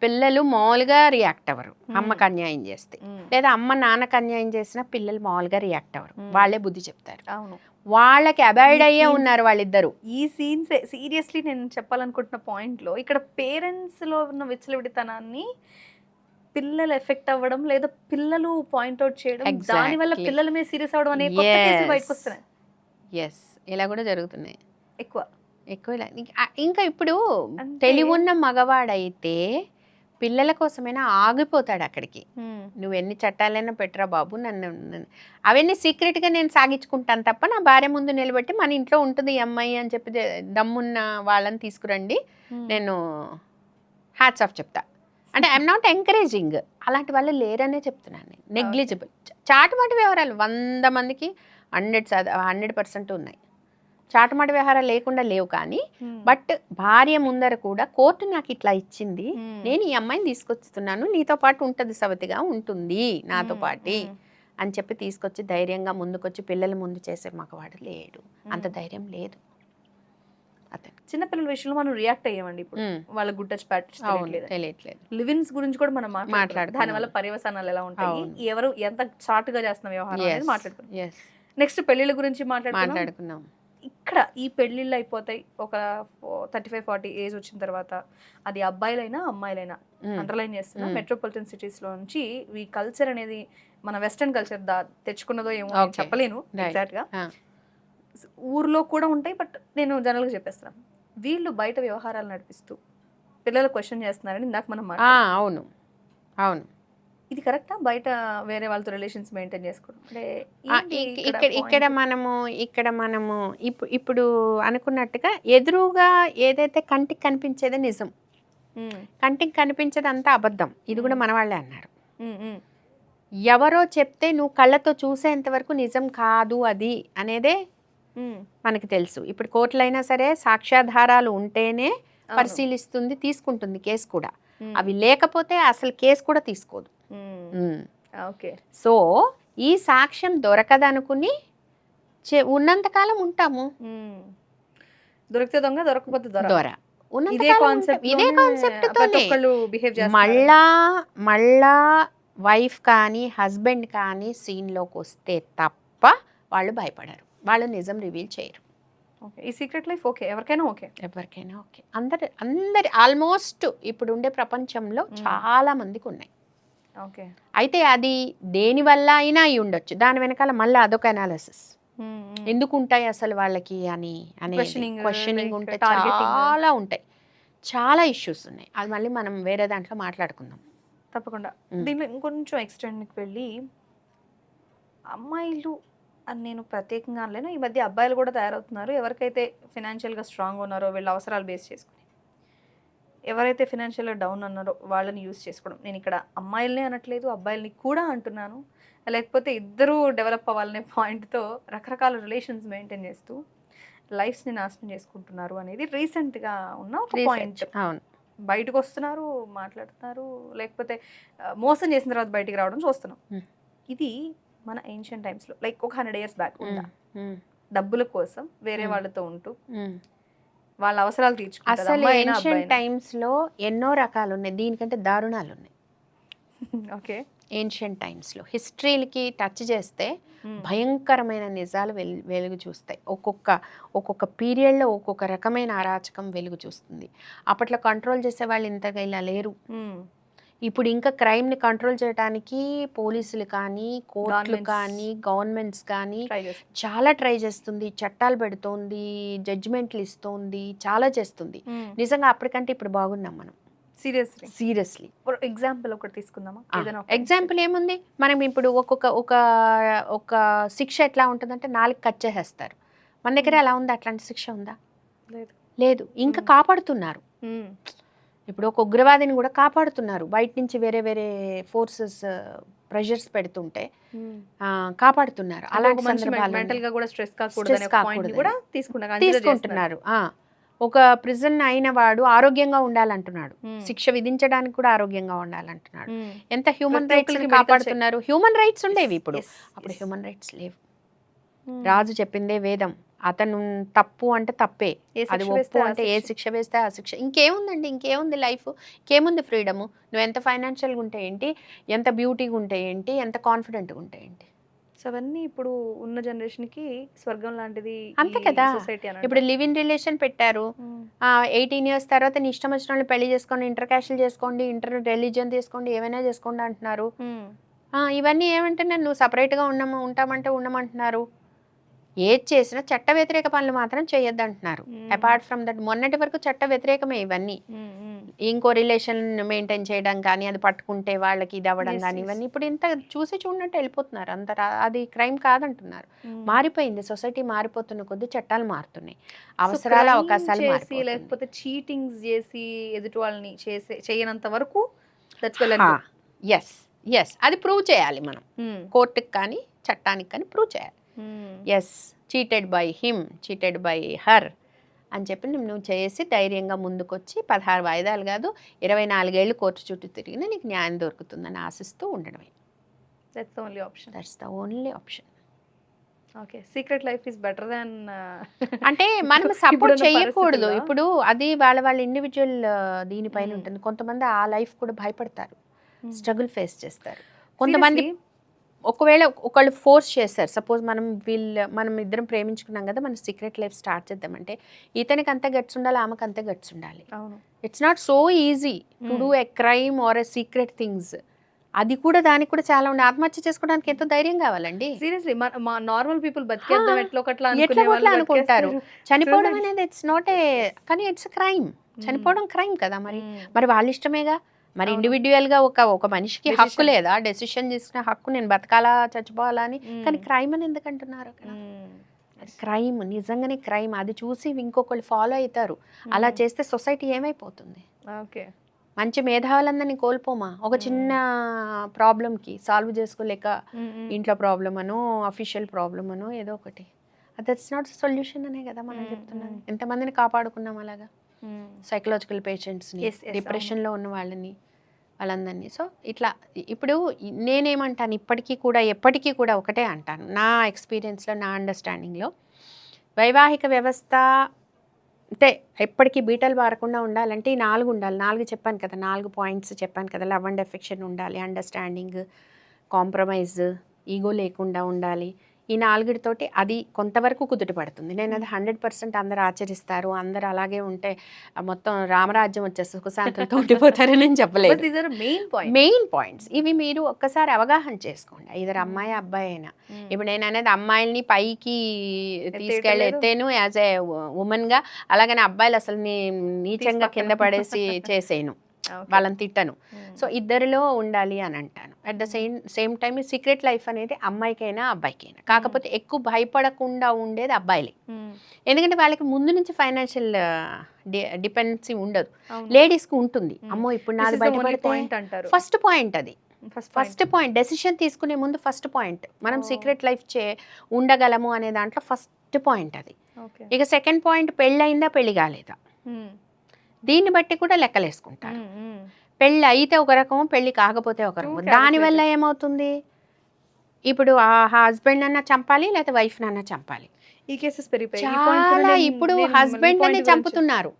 పిల్లలు మామూలుగా రియాక్ట్ అవ్వరు అమ్మకు అన్యాయం చేస్తే, లేదా అమ్మ నాన్నకు అన్యాయం చేసినా పిల్లలు మామూలుగా రియాక్ట్ అవ్వరు, వాళ్ళే బుద్ధి చెప్తారు. అవును, వాళ్ళకి అబాయిడ్ అయ్యే ఉన్నారు వాళ్ళిద్దరు. ఈ సీన్స్ సీరియస్లీ నేను చెప్పాలనుకుంటున్న పాయింట్లో ఇక్కడ పేరెంట్స్లో ఉన్న విచ్చలవిడితనాన్ని పిల్లలు ఎఫెక్ట్ అవ్వడం, లేదా పిల్లలు పాయింట్అవుట్ చేయడం, దానివల్ల పిల్లల మీద సీరియస్ అవ్వడం అనే కొత్త కేసులు బయటకు వస్తున్నాయి. ఎస్, ఇలా కూడా జరుగుతున్నాయి ఎక్కువ. ఇలా ఇంకా ఇప్పుడు తెలివున్న మగవాడైతే పిల్లల కోసమైనా ఆగిపోతాడు అక్కడికి. నువ్వు ఎన్ని చట్టాలైనా పెట్టరా బాబు, నన్ను అవన్నీ సీక్రెట్గా నేను సాగించుకుంటాను తప్ప నా భార్య ముందు నిలబెట్టి మన ఇంట్లో ఉంటుంది ఈ అమ్మాయి అని చెప్పి దమ్మున్న వాళ్ళని తీసుకురండి, నేను హ్యాట్స్ ఆఫ్ చెప్తా. అంటే ఐఎమ్ నాట్ ఎంకరేజింగ్, అలాంటి వాళ్ళు లేరనే చెప్తున్నాను నేను. నెగ్లిజిబుల్ చాటుమాటి వ్యవహారాలు 100 మందికి 100% ఉన్నాయి. చాటుమాటి వ్యవహారాలు లేకుండా లేవు, కానీ బట్ భార్య ముందర కూడా కోర్టు నాకు ఇట్లా ఇచ్చింది, నేను ఈ అమ్మాయిని తీసుకొస్తున్నాను, నీతో పాటు ఉంటుంది, సవతిగా ఉంటుంది నాతో పాటి అని చెప్పి తీసుకొచ్చి ధైర్యంగా ముందుకొచ్చి పిల్లల ముందు చేసే మగవాడు లేడు. అంత ధైర్యం లేదు అతను. చిన్నపిల్లల విషయంలో మనం రియాక్ట్ అయ్యామండి. ఇప్పుడు వాళ్ళ గుడ్ టచ్ బ్యాడ్ టచ్ తెలియట్లేదు. లివిన్స్ గురించి కూడా మనం మాట్లాడుకుంటాం, దానివల్ల పర్యవసానాలు ఎలా ఉంటాయి, ఎవరు ఎంత చాటుగా చేస్తున్న వ్యవహారం అనేది మాట్లాడుకున్నాం. నెక్స్ట్ పెళ్లిళ్ళ గురించి మాట్లాడుకున్నాం. ఇక్కడ ఈ పెళ్ళిళ్ళు అయిపోతాయి ఒక 35-40 ఏజ్ వచ్చిన తర్వాత, అది అబ్బాయిలైనా అమ్మాయిలైనా అండర్లైన్ చేస్తున్నా, మెట్రోపాలిటన్ సిటీస్లో నుంచి ఈ కల్చర్ అనేది మన వెస్టర్న్ కల్చర్ తెచ్చుకున్నదో ఏమో చెప్పలేను ఎగ్జాక్ట్గా, ఊర్లో కూడా ఉంటాయి. బట్ నేను జనరల్గా చెప్పేస్తున్నాను, వీళ్ళు బయట వ్యవహారాలు నడిపిస్తూ పిల్లలు క్వశ్చన్ చేస్తున్నారని ఇందాక మనం అవును అవును, ఇది కరెక్టా? బయట వేరే వాళ్ళతో రిలేషన్స్ మెయింటైన్ చేసుకోవడం ఇక్కడ మనము ఇప్పుడు అనుకున్నట్టుగా ఎదురుగా ఏదైతే కంటికి కనిపించేదే నిజం, కంటికి కనిపించేది అంతా అబద్ధం. ఇది కూడా మన వాళ్ళే అన్నారు. ఎవరో చెప్తే నువ్వు కళ్ళతో చూసేంత వరకు నిజం కాదు అది అనేదే మనకి తెలుసు. ఇప్పుడు కోర్టులైనా సరే సాక్ష్యాధారాలు ఉంటేనే పరిశీలిస్తుంది, తీసుకుంటుంది కేసు కూడా. అవి లేకపోతే అసలు కేసు కూడా తీసుకోదు. ఓకే, సో ఈ సాక్ష్యం దొరకదనుకుని ఉన్నంతకాలం ఉంటాము. దొరికితే దొంగ, దొరకకపోతే దొర. ఇదే కాన్సెప్ట్ మళ్ళా వైఫ్ కానీ హస్బెండ్ కానీ సీన్లోకి వస్తే తప్ప వాళ్ళు భయపడరు, వాళ్ళు నిజం రివీల్ చేయరు. ఈ సీక్రెట్ లైఫ్ ఓకే, ఎవరికైనా ఓకే. అందరి ఆల్మోస్ట్ ఇప్పుడు ఉండే ప్రపంచంలో చాలా మందికి ఉన్నాయి. ఓకే, అయితే అది దేని వల్ల అయినా అయి ఉండొచ్చు, దాని వెనకాల మళ్ళీ అదొక అనాలిసిస్, ఎందుకు ఉంటాయి అసలు వాళ్ళకి అని క్వశ్చనింగ్ ఉంటాయి, చాలా ఉంటాయి, చాలా ఇష్యూస్ ఉన్నాయి. అది మళ్ళీ మనం వేరే దాంట్లో మాట్లాడుకుందాం తప్పకుండా. దీంట్లో ఇంకొంచెం ఎక్స్టెండ్కి వెళ్ళి, అమ్మాయిలు అని నేను ప్రత్యేకంగా అనలేను, ఈ మధ్య అబ్బాయిలు కూడా తయారవుతున్నారు. ఎవరికైతే ఫినాన్షియల్గా స్ట్రాంగ్ ఉన్నారో వీళ్ళ అవసరాలు బేస్ చేసుకుని, ఎవరైతే ఫినాన్షియల్గా డౌన్ ఉన్నారో వాళ్ళని యూజ్ చేసుకోవడం. నేను ఇక్కడ అమ్మాయిలనే అనట్లేదు, అబ్బాయిలని కూడా అంటున్నాను. లేకపోతే ఇద్దరూ డెవలప్ అవ్వాలనే పాయింట్తో రకరకాల రిలేషన్స్ మెయింటైన్ చేస్తూ లైఫ్స్ని నాశనం చేసుకుంటున్నారు అనేది రీసెంట్గా ఉన్న ఒక పాయింట్. అవును, బయటకు వస్తున్నారు, మాట్లాడుతున్నారు, లేకపోతే మోసం చేసిన తర్వాత బయటికి రావడం చూస్తున్నాం. ఇది మన ఏన్షియంట్ టైమ్స్లో లైక్ ఒక 100 years బ్యాక్ ఉందా? డబ్బుల కోసం వేరే వాళ్ళతో ఉంటూ వాళ్ళ అవసరాలు తీర్చుకుంటారు. అసలు ఏన్షియంట్ టైమ్స్లో ఎన్నో రకాలు ఉన్నాయి, దీనికంటే దారుణాలు ఉన్నాయి. ఓకే, ఏన్షియంట్ టైమ్స్లో హిస్టరీలకి టచ్ చేస్తే భయంకరమైన నిజాలు వెలుగు చూస్తాయి. ఒక్కొక్క పీరియడ్లో ఒక్కొక్క రకమైన అరాచకం వెలుగు చూస్తుంది. అప్పట్లో కంట్రోల్ చేసే వాళ్ళు ఇంతగా ఇలా లేరు. ఇప్పుడు ఇంకా క్రైమ్ని కంట్రోల్ చేయడానికి పోలీసులు కానీ, కోర్టులు కానీ, గవర్నమెంట్స్ కానీ చాలా ట్రై చేస్తుంది, చట్టాలు పెడుతోంది, జడ్జిమెంట్లు ఇస్తోంది, చాలా చేస్తుంది. నిజంగా అప్పటికంటే ఇప్పుడు బాగున్నాం మనం. సీరియస్లీ ఎగ్జాంపుల్ ఒకటి తీసుకుందామా? ఎగ్జాంపుల్ ఏముంది, మనం ఇప్పుడు ఒక శిక్ష ఎట్లా ఉంటుందంటే 4 కట్ చేసేస్తారు. మన దగ్గర ఎలా ఉంది? అట్లాంటి శిక్ష ఉందా? లేదు. ఇంకా కాపాడుతున్నారు. ఇప్పుడు ఒక ఉగ్రవాదిని కూడా కాపాడుతున్నారు, బయట నుంచి వేరే వేరే ఫోర్సెస్ ప్రెషర్స్ పెడుతుంటే కాపాడుతున్నారు. అలాంటి సందర్భాలు మెంటల్ గా కూడా స్ట్రెస్ కాకూడదు కూడా తీసుకుంటున్నారు. ఒక ప్రిజన్ అయిన వాడు ఆరోగ్యంగా ఉండాలంటున్నాడు, శిక్ష విధించడానికి కూడా ఆరోగ్యంగా ఉండాలంటున్నాడు. ఎంత హ్యూమన్ రైట్స్ కాపాడుతున్నారు. హ్యూమన్ రైట్స్ ఉండేవి ఇప్పుడు, అప్పుడు హ్యూమన్ రైట్స్ లేవు. రాజు చెప్పిందే వేదం, అతను తప్పు అంటే తప్పే, అది ఒప్పు అంటే ఏ శిక్ష వేస్తే ఆ శిక్ష. ఇంకేముందండి, ఇంకేముంది లైఫ్, ఇంకేముంది ఫ్రీడము. నువ్వు ఎంత ఫైనాన్షియల్గా ఉంటే ఏంటి, ఎంత బ్యూటీగా ఉంటే ఏంటి, ఎంత కాన్ఫిడెంట్గా ఉంటే ఏంటి. సో అవన్నీ ఇప్పుడు ఉన్న జనరేషన్ కి స్వర్గం లాంటిది అంతే కదా. ఇప్పుడు లివ్ ఇన్ రిలేషన్ పెట్టారు, 18 years తర్వాత నీ ఇష్టం వచ్చిన వాళ్ళు పెళ్లి చేసుకోండి, ఇంటర్ క్యాస్ట్లు చేసుకోండి, ఇంటర్ రిలీజియన్ తీసుకోండి, ఏమైనా చేసుకోండి అంటున్నారు. ఇవన్నీ ఏమంటున్నారు, నువ్వు సపరేట్గా ఉంటామంటే ఉండమంటున్నారు. ఏది చేసినా చట్ట వ్యతిరేక పనులు మాత్రం చేయొద్దు అంటున్నారు. అపార్ట్ ఫ్రమ్ దట్ మొన్నటి వరకు చట్ట వ్యతిరేకమే ఇవన్నీ. ఇంకో రిలేషన్ మెయింటైన్ చేయడం కానీ, అది పట్టుకుంటే వాళ్ళకి ఇది అవ్వడం కానీ, ఇవన్నీ ఇప్పుడు ఇంత చూసి చూడనట్టు వెళ్ళిపోతున్నారు. అది క్రైమ్ కాదంటున్నారు. మారిపోయింది సొసైటీ, మారిపోతున్న కొద్దీ చట్టాలు మారుతున్నాయి, అవసరాలు అవకాశాలు మారిపోతున్నాయి. లేకపోతే చీటింగ్స్ చేసి ఎదుటి వాళ్ళని చేయనంత వరకు ఎస్ అది ప్రూవ్ చేయాలి మనం, కోర్టుకి కానీ చట్టానికి కానీ ప్రూవ్ చేయాలి. Yes cheated by him, cheated by her అని చెప్పి నువ్వు చేసి ధైర్యంగా ముందుకొచ్చి 16 వాయిదాలు కాదు 24 ఏళ్ళు కోర్టు చుట్టూ తిరిగినా నీకు న్యాయం దొరుకుతుందని ఆశిస్తూ ఉండడమే. That's the only option. Okay, secret life is better than అంటే మనం సపోర్ట్ చేయకూడదు. ఇప్పుడు అది వాళ్ళ ఇండివిజువల్ దీనిపైన ఉంటుంది. కొంతమంది ఆ లైఫ్ కూడా భయపడతారు, స్ట్రగుల్ ఫేస్ చేస్తారు. కొంతమంది ఒకవేళ ఒకళ్ళు ఫోర్స్ చేస్తారు, సపోజ్ మనం ఇద్దరం ప్రేమించుకున్నాం కదా, మనం సీక్రెట్ లైఫ్ స్టార్ట్ చేద్దామంటే ఇతనికి అంతే గట్స్ ఉండాలి, ఆమెకు అంతే గట్స్ ఉండాలి. It's not so easy to do a crime are a secret things. అది కూడా దానికి కూడా చాలా ఉండే. ఆత్మహత్య చేసుకోవడానికి ఎంతో ధైర్యం కావాలండి. సీరియస్లీ నార్మల్ పీపుల్ బతికేద్దాం ఎట్లా అనుకుంటారు. చనిపోవడం అనేది ఇట్స్ నాట్ ఏ, కానీ ఇట్స్ క్రైమ్. చనిపోవడం క్రైమ్ కదా. మరి వాళ్ళ ఇష్టమేగా. మరి ఇండివిజువల్ గా ఒక మనిషికి హక్కు లేదా, డెసిషన్ తీసుకునే హక్కు, నేను బతకాలా చచ్చిపోవాలా అని. కానీ క్రైమ్ అని ఎందుకు అంటున్నారు అక్కడ? క్రైమ్ నిజంగానే క్రైమ్. అది చూసి ఇంకొకళ్ళు ఫాలో అవుతారు. అలా చేస్తే సొసైటీ ఏమైపోతుంది? ఓకే, మంచి మేధావులందరినీ కోల్పోమా ఒక చిన్న ప్రాబ్లంకి సాల్వ్ చేసుకోలేక, ఇంట్లో ప్రాబ్లం అనో అఫీషియల్ ప్రాబ్లం అనో ఏదో ఒకటి. దట్స్ నాట్ సొల్యూషన్ అనే కదా మనం చెప్తున్నాం. ఎంతమందిని కాపాడుకున్నాం అలాగా, సైకలాజికల్ పేషెంట్స్ని, డిప్రెషన్లో ఉన్న వాళ్ళందరినీ. సో ఇట్లా ఇప్పుడు నేనేమంటాను, ఎప్పటికీ కూడా ఒకటే అంటాను, నా ఎక్స్పీరియన్స్లో, నా అండర్స్టాండింగ్లో, వైవాహిక వ్యవస్థ అంటే ఎప్పటికీ బీటలు బారకుండా ఉండాలంటే ఈ 4 ఉండాలి. 4 చెప్పాను కదా, 4 పాయింట్స్ చెప్పాను కదా. లవ్ అండ్ ఎఫెక్షన్ ఉండాలి, అండర్స్టాండింగ్, కాంప్రమైజ్, ఈగో లేకుండా ఉండాలి. ఈ 4తోటి అది కొంతవరకు కుదుట పడుతుంది. నేను అది 100% అందరు ఆచరిస్తారు, అందరు అలాగే ఉంటే మొత్తం రామరాజ్యం వచ్చే సుఖశాంతులతో ఉండిపోతారని నేను చెప్పలేదు. మెయిన్ పాయింట్స్ ఇవి మీరు ఒక్కసారి అవగాహన చేసుకోండి. ఇద్దరు అమ్మాయి అబ్బాయి అయినా. ఇప్పుడు నేను అనేది అమ్మాయిల్ని పైకి తీసుకెళ్ళి ఎత్తేను యాజ్ ఏ ఉమెన్గా, అలాగని అబ్బాయిలు అసలు నీచంగా కింద పడేసి చేసేను, వాళ్ళని తిట్టను. సో ఇద్దరిలో ఉండాలి అని అంటాను. At the same time secret life అనేది అమ్మాయికైనా అబ్బాయికైనా, కాకపోతే ఎక్కువ భయపడకుండా ఉండేది అబ్బాయిలే. ఎందుకంటే వాళ్ళకి ముందు నుంచి ఫైనాన్షియల్ డిపెండెన్సీ ఉండదు, లేడీస్కి ఉంటుంది. అమ్మో ఇప్పుడు నాది బయటపడితే ఫస్ట్ పాయింట్, అది ఫస్ట్ పాయింట్. డెసిషన్ తీసుకునే ముందు ఫస్ట్ పాయింట్ మనం సీక్రెట్ లైఫ్ ఉండగలము అనే దాంట్లో ఫస్ట్ పాయింట్ అది. ఇక సెకండ్ పాయింట్ పెళ్ళయిందా పెళ్లి కాలేదా, దీన్ని బట్టి కూడా లెక్కలేసుకుంటారు. పెళ్ళి అయితే ఒక రకం, పెళ్ళి కాకపోతే ఒక రకం. దానివల్ల ఏమవుతుంది, ఇప్పుడు ఆ హస్బెండ్ అన్నా చంపాలి, లేకపోతే వైఫ్ అన్నా చంపాలి. ఈ కేసెస్ పెరిగిపోయాయి. ఇప్పుడు హస్బెండ్ అనే చంపుతున్నారు,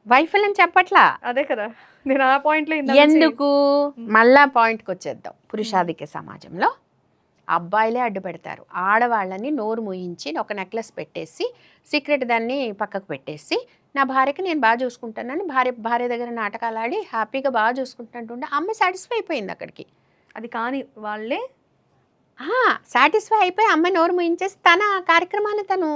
వైఫ్ అని చెప్పట్లా. అదే కదా నేను ఆ పాయింట్లో ఎందుకు. మళ్ళా పాయింట్కి వచ్చేద్దాం. పురుషాధిక్య సమాజంలో అబ్బాయిలే అడ్డు పెడతారు. ఆడవాళ్ళని నోరు మూయించి ఒక నెక్లెస్ పెట్టేసి సీక్రెట్ దాన్ని పక్కకు పెట్టేసి, నా భార్యకి నేను బాగా చూసుకుంటానని భార్య దగ్గర నాటకాలు ఆడి హ్యాపీగా బాగా చూసుకుంటుంటే అమ్మాయి సాటిస్ఫై అయిపోయింది అక్కడికి. అది కానీ వాళ్ళే సాటిస్ఫై అయిపోయి అమ్మాయి నోరు మూయించేసి తన కార్యక్రమాన్ని తను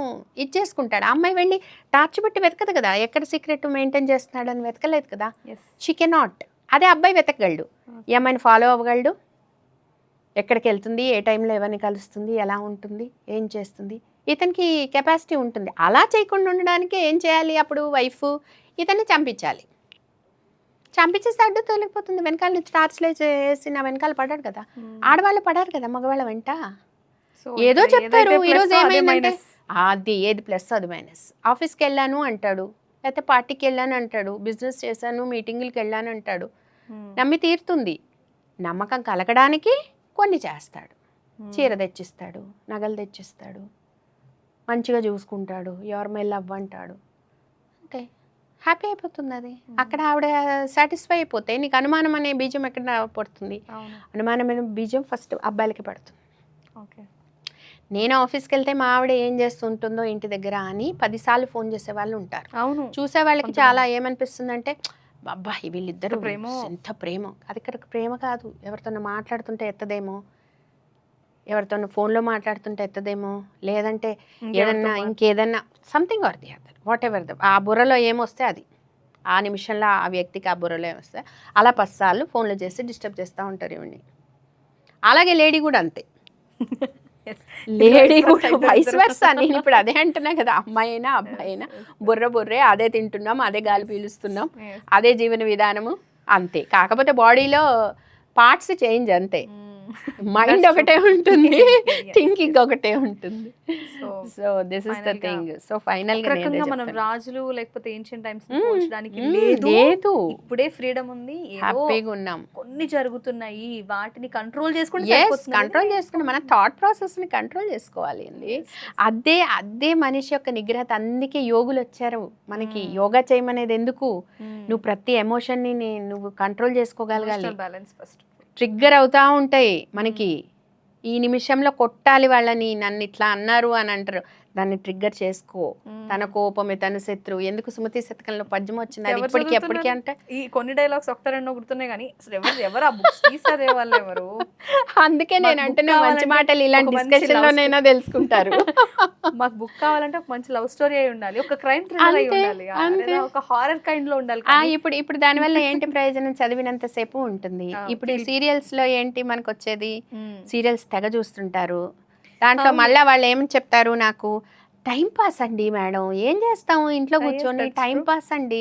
ఇచ్చేసుకుంటాడు. అమ్మాయి వెళ్ళి టార్చ్ పెట్టి వెతకదు కదా, ఎక్కడ సీక్రెట్ మెయింటైన్ చేస్తున్నాడని వెతకలేదు కదా. She cannot. అదే అబ్బాయి వెతకగలడు, ఈ అమ్మాయిని ఫాలో అవ్వగలడు, ఎక్కడికి వెళ్తుంది, ఏ టైంలో ఎవరిని కలుస్తుంది, ఎలా ఉంటుంది, ఏం చేస్తుంది, ఇతనికి కెపాసిటీ ఉంటుంది. అలా చేయకుండా ఉండడానికి ఏం చేయాలి, అప్పుడు వైఫ్ ఇతన్ని చంపించాలి. చంపించేస్తే అడ్డు తోలిపోతుంది, వెనకాల నుంచి టార్చ్లే చేసి నా వెనకాల పడ్డాడు కదా. ఆడవాళ్ళు పడారు కదా మగవాళ్ళ వెంట. ఏదో చెప్తారు, ఈరోజు ఏమైందంటే అది ఏది ప్లస్ అది మైనస్. ఆఫీస్కి వెళ్ళాను అంటాడు, లేకపోతే పార్టీకి వెళ్ళాను అంటాడు, బిజినెస్ చేశాను మీటింగులకి వెళ్ళాను అంటాడు. నమ్మి తీరుతుంది. నమ్మకం కలగడానికి కొన్ని చేస్తాడు. చీర తెచ్చిస్తాడు, నగలు తెచ్చిస్తాడు, మంచిగా చూసుకుంటాడు, ఎవరి మీద లవ్ అంటాడు, అంతే హ్యాపీ అయిపోతుంది. అది అక్కడ ఆవిడ సాటిస్ఫై అయిపోతే నీకు అనుమానం అనే బీజం ఎక్కడ పడుతుంది? అనుమానం అనే బీజం ఫస్ట్ అబ్బాయిలకి పడుతుంది. నేను ఆఫీస్కి వెళ్తే మా ఆవిడ ఏం చేస్తుంటుందో ఇంటి దగ్గర అని 10 సార్లు ఫోన్ చేసే వాళ్ళు ఉంటారు. అవును, చూసే వాళ్ళకి చాలా ఏమనిపిస్తుంది అంటే అబ్బా వీళ్ళిద్దరు ప్రేమ, ఎంత ప్రేమ. అది ఇక్కడ ప్రేమ కాదు. ఎవరితో మాట్లాడుతుంటే ఎత్తదేమో, ఎవరితో ఫోన్లో మాట్లాడుతుంటే ఎత్తదేమో, లేదంటే ఏదన్నా ఇంకేదన్నా something or the other, what ever ఆ బుర్రలో ఏమొస్తే అది ఆ నిమిషంలో ఆ వ్యక్తికి ఆ బుర్రలో ఏమొస్తే అలా 10 సార్లు ఫోన్లో చేసి డిస్టర్బ్ చేస్తూ ఉంటారు ఇవన్నీ. అలాగే లేడీ కూడా అంతే. లేడీ కూడా వైస్ వర్సా. నేను ఇప్పుడు అదే అంటున్నా కదా, అమ్మాయి అయినా అబ్బాయి అయినా బుర్రే అదే తింటున్నాం, అదే గాలి పీలుస్తున్నాం, అదే జీవన విధానము అంతే. కాకపోతే బాడీలో పార్ట్స్ చేంజ్ అంతే. మైండ్ ఒకటే ఉంటుంది, థింకింగ్ ఒకటే ఉంటుంది. So this is the thing. So final గా మనం రాజులు లేకపోతే ఏన్షియంట్ టైమ్స్ పోల్చడానికి లేదు. ఇప్పుడే ఫ్రీడమ్ ఉంది, హ్యాపీగా ఉన్నాం. కొన్ని జరుగుతున్నాయి, వాటిని కంట్రోల్ చేసుకుంటే కంట్రోల్ చేసుకుని మన థాట్ ప్రాసెస్ ని కంట్రోల్ చేసుకోవాలి అండి. అదే మనిషి యొక్క నిగ్రహత. అందుకే యోగులు వచ్చారు మనకి. యోగా చేయమనేది ఎందుకు? నువ్వు ప్రతి ఎమోషన్ ని నువ్వు కంట్రోల్ చేసుకోగలగాలి. బ్యాలెన్స్ ఫస్ట్ ట్రిగ్గర్ అవుతా ఉంటాయి మనకి. ఈ నిమిషంలో కొట్టాలి వాళ్ళని, నన్ను ఇట్లా అన్నారు అని అంటారు, దాన్ని ట్రిగ్గర్ చేసుకో. తన కోపమే తన శత్రువు. ఎందుకు సుమతి శతకంలో పద్యం వచ్చింది, అది ఇప్పటికీ ఎప్పటికీ అంటే ఈ కొన్ని డైలాగ్స్ ఒకటి రెండు గుర్తున్నాయి కానీ ఎవరు ఆ బుక్స్ తీసారే వాళ్ళు ఎవరు? అందుకే నేను అంటున్నా, మంచి మాటలు ఇలాంటి డిస్కషన్ లోనైనా తెలుసుకుంటారు. మాకు బుక్ కావాలంటే ఒక మంచి లవ్ స్టోరీ అయి ఉండాలి, ఒక క్రైమ్ థ్రిల్లర్ అయి ఉండాలి, ఒక హారర్ కైండ్ లో ఉండాలి. ఇప్పుడు దానివల్ల ఏంటి ప్రయోజనం? చదివినంత సేపు ఉంటుంది. ఇప్పుడు సీరియల్స్ లో ఏంటి మనకు వచ్చేది? సీరియల్స్ తెగ చూస్తుంటారు. దాంట్లో మళ్ళీ వాళ్ళు ఏమని చెప్తారు, నాకు టైం పాస్ అండి మేడం, ఏం చేస్తాము ఇంట్లో కూర్చొని, టైం పాస్ అండి.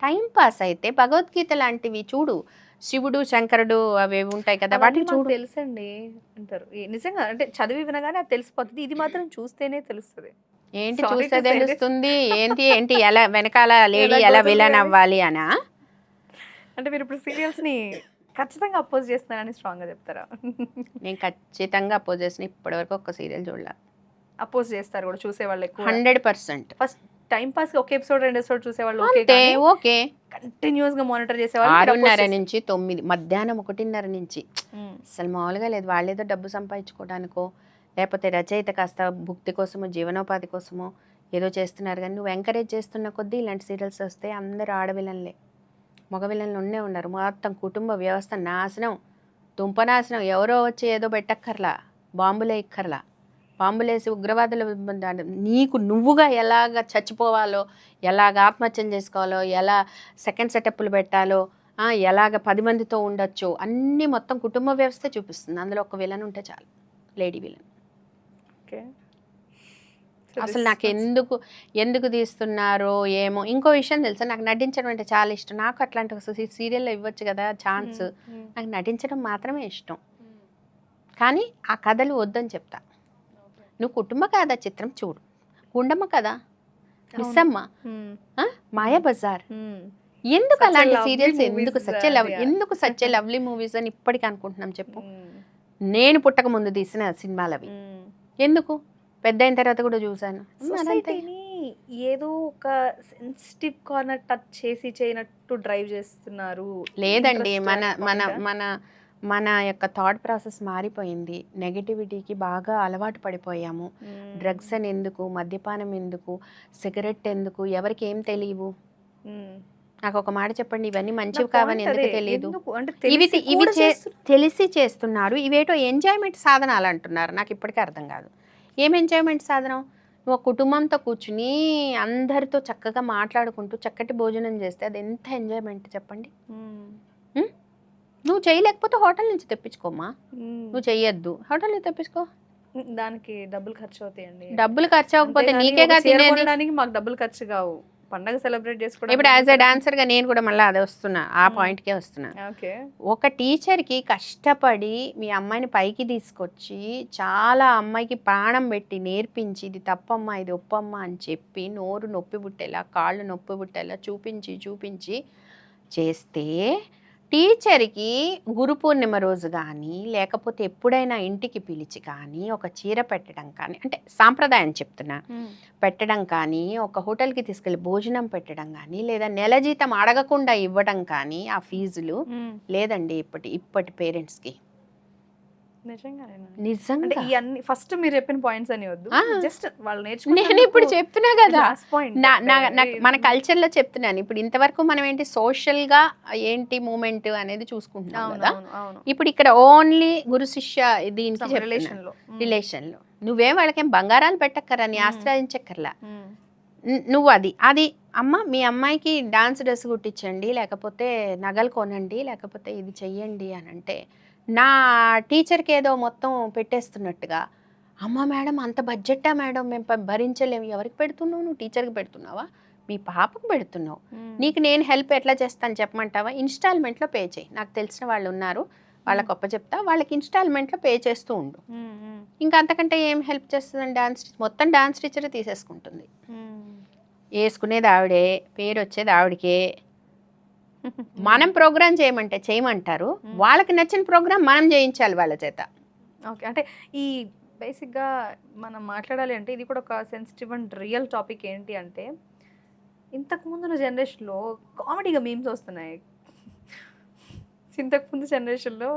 టైం పాస్ అయితే భగవద్గీత లాంటివి చూడు, శివుడు శంకరుడు అవి ఉంటాయి కదా, వాటికి చూడు. తెలుసండి అంటారు. నిజంగా అంటే చదివి వినగానే అది తెలిసిపోతుంది, ఇది మాత్రం చూస్తేనే తెలుస్తుంది. ఏంటి చూస్తే తెలుస్తుంది? ఏంటి ఎలా వెనకాల లేడీ ఎలా విలన్ అవ్వాలి అనా? అంటే మీరు ఇప్పుడు సీరియల్స్ ని ఖచ్చితంగా అపోజ్ చేస్తున్నారని స్ట్రాంగ్ గా చెప్తారా? నేను ఖచ్చితంగా అపోజ్ చేసిన, ఇప్పటివరకు ఒక సీరియల్ చూడలే. అపోజ్ చేస్తారు కూడా చూసేవాళ్ళు ఎక్కువ. 100%. ఫస్ట్ టైం పాస్ ఒక ఎపిసోడ్ 2 ఎపిసోడ్ చూసేవాళ్ళు ఓకే, కంటిన్యూస్ గా మానిటర్ చేసేవాళ్ళు. 6:30 నుంచి 9, మధ్యాహ్నం 1:30 నుంచి అసలు మామూలుగా లేదు. వాళ్ళేదో డబ్బు సంపాదించుకోవడానికో లేకపోతే రచయిత కాస్త భుక్తి కోసమో జీవనోపాధి కోసమో ఏదో చేస్తున్నారు. కానీ నువ్వు ఎంకరేజ్ చేస్తున్న కొద్దీ ఇలాంటి సీరియల్స్ వస్తే అందరూ ఆడవిలన్లే, మగ విలన్లు ఉన్నారు. మొత్తం కుటుంబ వ్యవస్థ నాశనం, దుంపనాశనం. ఎవరో వచ్చి ఏదో పెట్టక్కర్లా, బాంబులే ఇక్కర్లా, బాంబులేసి ఉగ్రవాదులు నీకు నువ్వుగా ఎలాగ చచ్చిపోవాలో, ఎలాగ ఆత్మహత్యలు చేసుకోవాలో, ఎలా సెకండ్ సెటప్లు పెట్టాలో, ఎలాగ 10 మందితో ఉండొచ్చు, అన్నీ మొత్తం కుటుంబ వ్యవస్థ చూపిస్తుంది. అందులో ఒక విలన్ ఉంటే చాలు, లేడీ విలన్. ఓకే, అసలు నాకు ఎందుకు తీస్తున్నారో ఏమో. ఇంకో విషయం తెలుసా, నాకు నటించడం అంటే చాలా ఇష్టం. నాకు అట్లాంటి ఒక సీరియల్లో ఇవ్వచ్చు కదా ఛాన్స్. నాకు నటించడం మాత్రమే ఇష్టం, కానీ ఆ కథలు వద్దని చెప్తా. నువ్వు కుటుంబ కథ చిత్రం చూడు, గుండమ్మ కదా, మిస్సమ్మ, మాయాబజార్, ఎందుకు అలాంటి సీరియల్స్, ఎందుకు సచ్ లవ్లీ మూవీస్ అని ఇప్పటికీ అనుకుంటున్నాం చెప్పు. నేను పుట్టక ముందు తీసిన సినిమాలు అవి. ఎందుకు? పెద్ద అయిన తర్వాత కూడా చూసాను. సొసైటీని ఏదో ఒక సెన్సిటివ్ కార్నర్ టచ్ చేసి చేయనట్టు డ్రైవ్ చేస్తున్నారు. లేదండి, మన యొక్క థాట్ ప్రాసెస్ మారిపోయింది. నెగటివిటీకి బాగా అలవాటు పడిపోయాము. డ్రగ్స్ అని ఎందుకు, మద్యపానం ఎందుకు, సిగరెట్ ఎందుకు, ఎవరికి ఏం తెలియవు. నాకు ఒక మాట చెప్పండి, ఇవన్నీ మంచివి కావని ఎందుకు తెలియదు? ఇవి తెలిసి చేస్తున్నారు. ఇవేటో ఎంజాయ్మెంట్ సాధనాలు అంటున్నారు. నాకు ఇప్పటికీ అర్థం కాదు. ఏం ఎంజాయ్మెంట్ సాధనం? నువ్వు కుటుంబంతో కూర్చుని అందరితో చక్కగా మాట్లాడుకుంటూ చక్కటి భోజనం చేస్తే అది ఎంత ఎంజాయ్మెంట్ చెప్పండి. నువ్వు చేయలేకపోతే హోటల్ నుంచి తెప్పించుకోమ్మా. నువ్వు చెయ్యొద్దు, హోటల్ నుంచి తెప్పించుకో. దానికి డబ్బులు ఖర్చు అవుతాయండి. డబ్బులు ఖర్చు అవ్వకపోతే నీకేగా తినేది. మాకు డబ్బులు ఖర్చు కావు. పండగ సెలబ్రేట్ చేసుకోవడం ఇప్పుడు యాజ్ ఎ డాన్సర్గా నేను కూడా మళ్ళీ అదే వస్తున్నా, ఆ పాయింట్కే వస్తున్నా. ఓకే. ఒక టీచర్కి కష్టపడి మీ అమ్మాయిని పైకి తీసుకొచ్చి చాలా అమ్మాయికి ప్రాణం పెట్టి నేర్పించి ఇది తప్పమ్మా ఇది ఒప్పమ్మా అని చెప్పి నోరు నొప్పి పుట్టేలా కాళ్ళు నొప్పి పుట్టేలా చూపించి చేస్తే టీచర్కి గురు పూర్ణిమ రోజు కానీ లేకపోతే ఎప్పుడైనా ఇంటికి పిలిచి కానీ ఒక చీర పెట్టడం కానీ, అంటే సాంప్రదాయం చెప్తున్నా, పెట్టడం కానీ ఒక హోటల్కి తీసుకెళ్ళి భోజనం పెట్టడం కానీ లేదా నెల జీతం అడగకుండా ఇవ్వడం కానీ ఆ ఫీజులు లేదండి ఇప్పటి పేరెంట్స్కి. అంటే ఈ అన్ని ఫస్ట్ మీరు చెప్పిన పాయింట్స్ అని వద్దు, జస్ట్ వాళ్ళు నేను ఇప్పుడు చెప్తున్నా కదా పాయింట్ మన కల్చర్లో చెప్తున్నాను. ఇప్పుడు ఇంతవరకు మనం ఏంటి సోషల్గా ఏంటి మూమెంట్ అనేది చూసుకుంటున్నాం కదా. ఇప్పుడు ఇక్కడ ఓన్లీ గురు శిష్య దీనికి రిలేషన్లో నువ్వేం వాళ్ళకేం బంగారాలు పెట్టక్కర్రా, నీ ఆశ్రయించక్కర్లా. నువ్వు అది అమ్మ మీ అమ్మాయికి డాన్స్ డ్రెస్ కుట్టించండి లేకపోతే నగలు కొనండి లేకపోతే ఇది చెయ్యండి అని అంటే నా టీచర్కి ఏదో మొత్తం పెట్టేస్తున్నట్టుగా, అమ్మ మేడం అంత బడ్జెట్టా మేడం మేము భరించలేము. ఎవరికి పెడుతున్నావు? నువ్వు టీచర్కి పెడుతున్నావా? మీ పాపకు పెడుతున్నావు. నీకు నేను హెల్ప్ ఎట్లా చేస్తాను చెప్పమంటావా? ఇన్స్టాల్మెంట్లో పే చేయి. నాకు తెలిసిన వాళ్ళు ఉన్నారు, వాళ్ళకి చెప్తా, వాళ్ళకి ఇన్స్టాల్మెంట్లో పే చేస్తూ ఉండు. ఇంకా అంతకంటే ఏం హెల్ప్ చేస్తుందని మొత్తం డాన్స్ టీచర్ తీసేసుకుంటుంది. వేసుకునేది ఆవిడే, పేరు వచ్చేది ఆవిడకే. మనం ప్రోగ్రామ్ చేయమంటారు, వాళ్ళకి నచ్చిన ప్రోగ్రామ్ మనం చేయించాలి వాళ్ళ చేత. ఓకే. అంటే ఈ బేసిక్గా మనం మాట్లాడాలి అంటే ఇది కూడా ఒక సెన్సిటివ్ అండ్ రియల్ టాపిక్. ఏంటి అంటే ఇంతకుముందు జనరేషన్లో కామెడీగా మీమ్స్ వస్తున్నాయి. ఇంతకుముందు జనరేషన్లో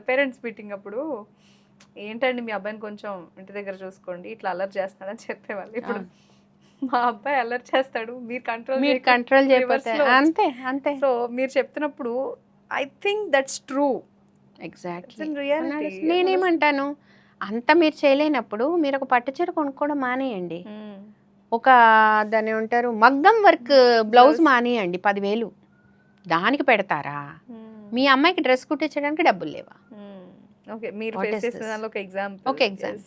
పేరెంట్స్ మీటింగ్ అప్పుడు ఏంటండి మీ అబ్బాయిని కొంచెం ఇంటి దగ్గర చూసుకోండి, ఇట్లా అల్లరి చేస్తున్నాడని చెప్పేవాళ్ళు. ఇప్పుడు మా అబ్బాయి అల్లరి చేస్తాడు, మీరు కంట్రోల్ చేయకపోతే అంతే అంతే. సో మీరు చెప్తున్నప్పుడు I think that's true. Exactly. నేనేమంటాను, అంత మీరు చేయలేనప్పుడు మీరు ఒక పట్టు చీర కొనుక్కోవడం మానేయండి. ఒక దాన్ని ఉంటారు మగ్గం వర్క్ బ్లౌజ్ మానేయండి, 10,000 దానికి పెడతారా? మీ అమ్మాయికి డ్రెస్ కుట్టించడానికి డబ్బులు లేవా? ఒక ఎగ్జాంపుల్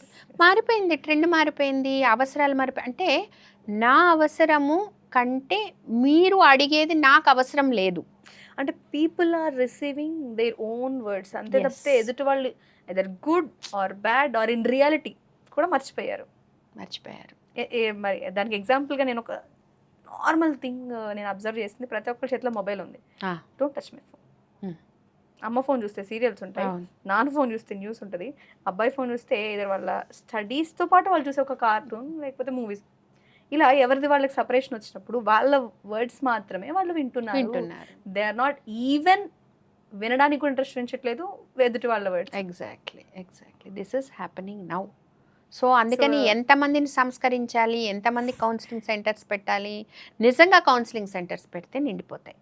మారిపోయింది, ట్రెండ్ మారిపోయింది, అవసరాలు మారిపోయి. అంటే నా అవసరము కంటే మీరు అడిగేది నాకు అవసరం లేదు. అంటే people are receiving their own words అంతే తప్పితే ఎదుటి వాళ్ళు either good or bad or in reality కూడా మర్చిపోయారు. మరి దానికి ఎగ్జాంపుల్గా నేను ఒక నార్మల్ థింగ్ నేను అబ్జర్వ్ చేసింది, ప్రతి ఒక్కరి చేతిలో మొబైల్ ఉంది. Don't touch my phone. అమ్మ ఫోన్ చూస్తే సీరియల్స్ ఉంటాయి, నాన్న ఫోన్ చూస్తే న్యూస్ ఉంటుంది, అబ్బాయి ఫోన్ చూస్తే ఏదో వాళ్ళ స్టడీస్తో పాటు వాళ్ళు చూసే ఒక కార్టూన్ లేకపోతే మూవీస్. ఇలా ఎవరిది వాళ్ళకి సపరేషన్ వచ్చినప్పుడు వాళ్ళ వర్డ్స్ మాత్రమే వాళ్ళు వింటున్నారు. దే ఆర్ నాట్ ఈవెన్ వినడానికి కూడా ఇంట్రెస్ట్ పెంచట్లేదు ఎదుటి వాళ్ళ words. Exactly this is happening now. So అందుకని ఎంతమందిని సంస్కరించాలి, ఎంతమంది కౌన్సిలింగ్ సెంటర్స్ పెట్టాలి. నిజంగా కౌన్సిలింగ్ సెంటర్స్ పెడితే నిండిపోతాయి.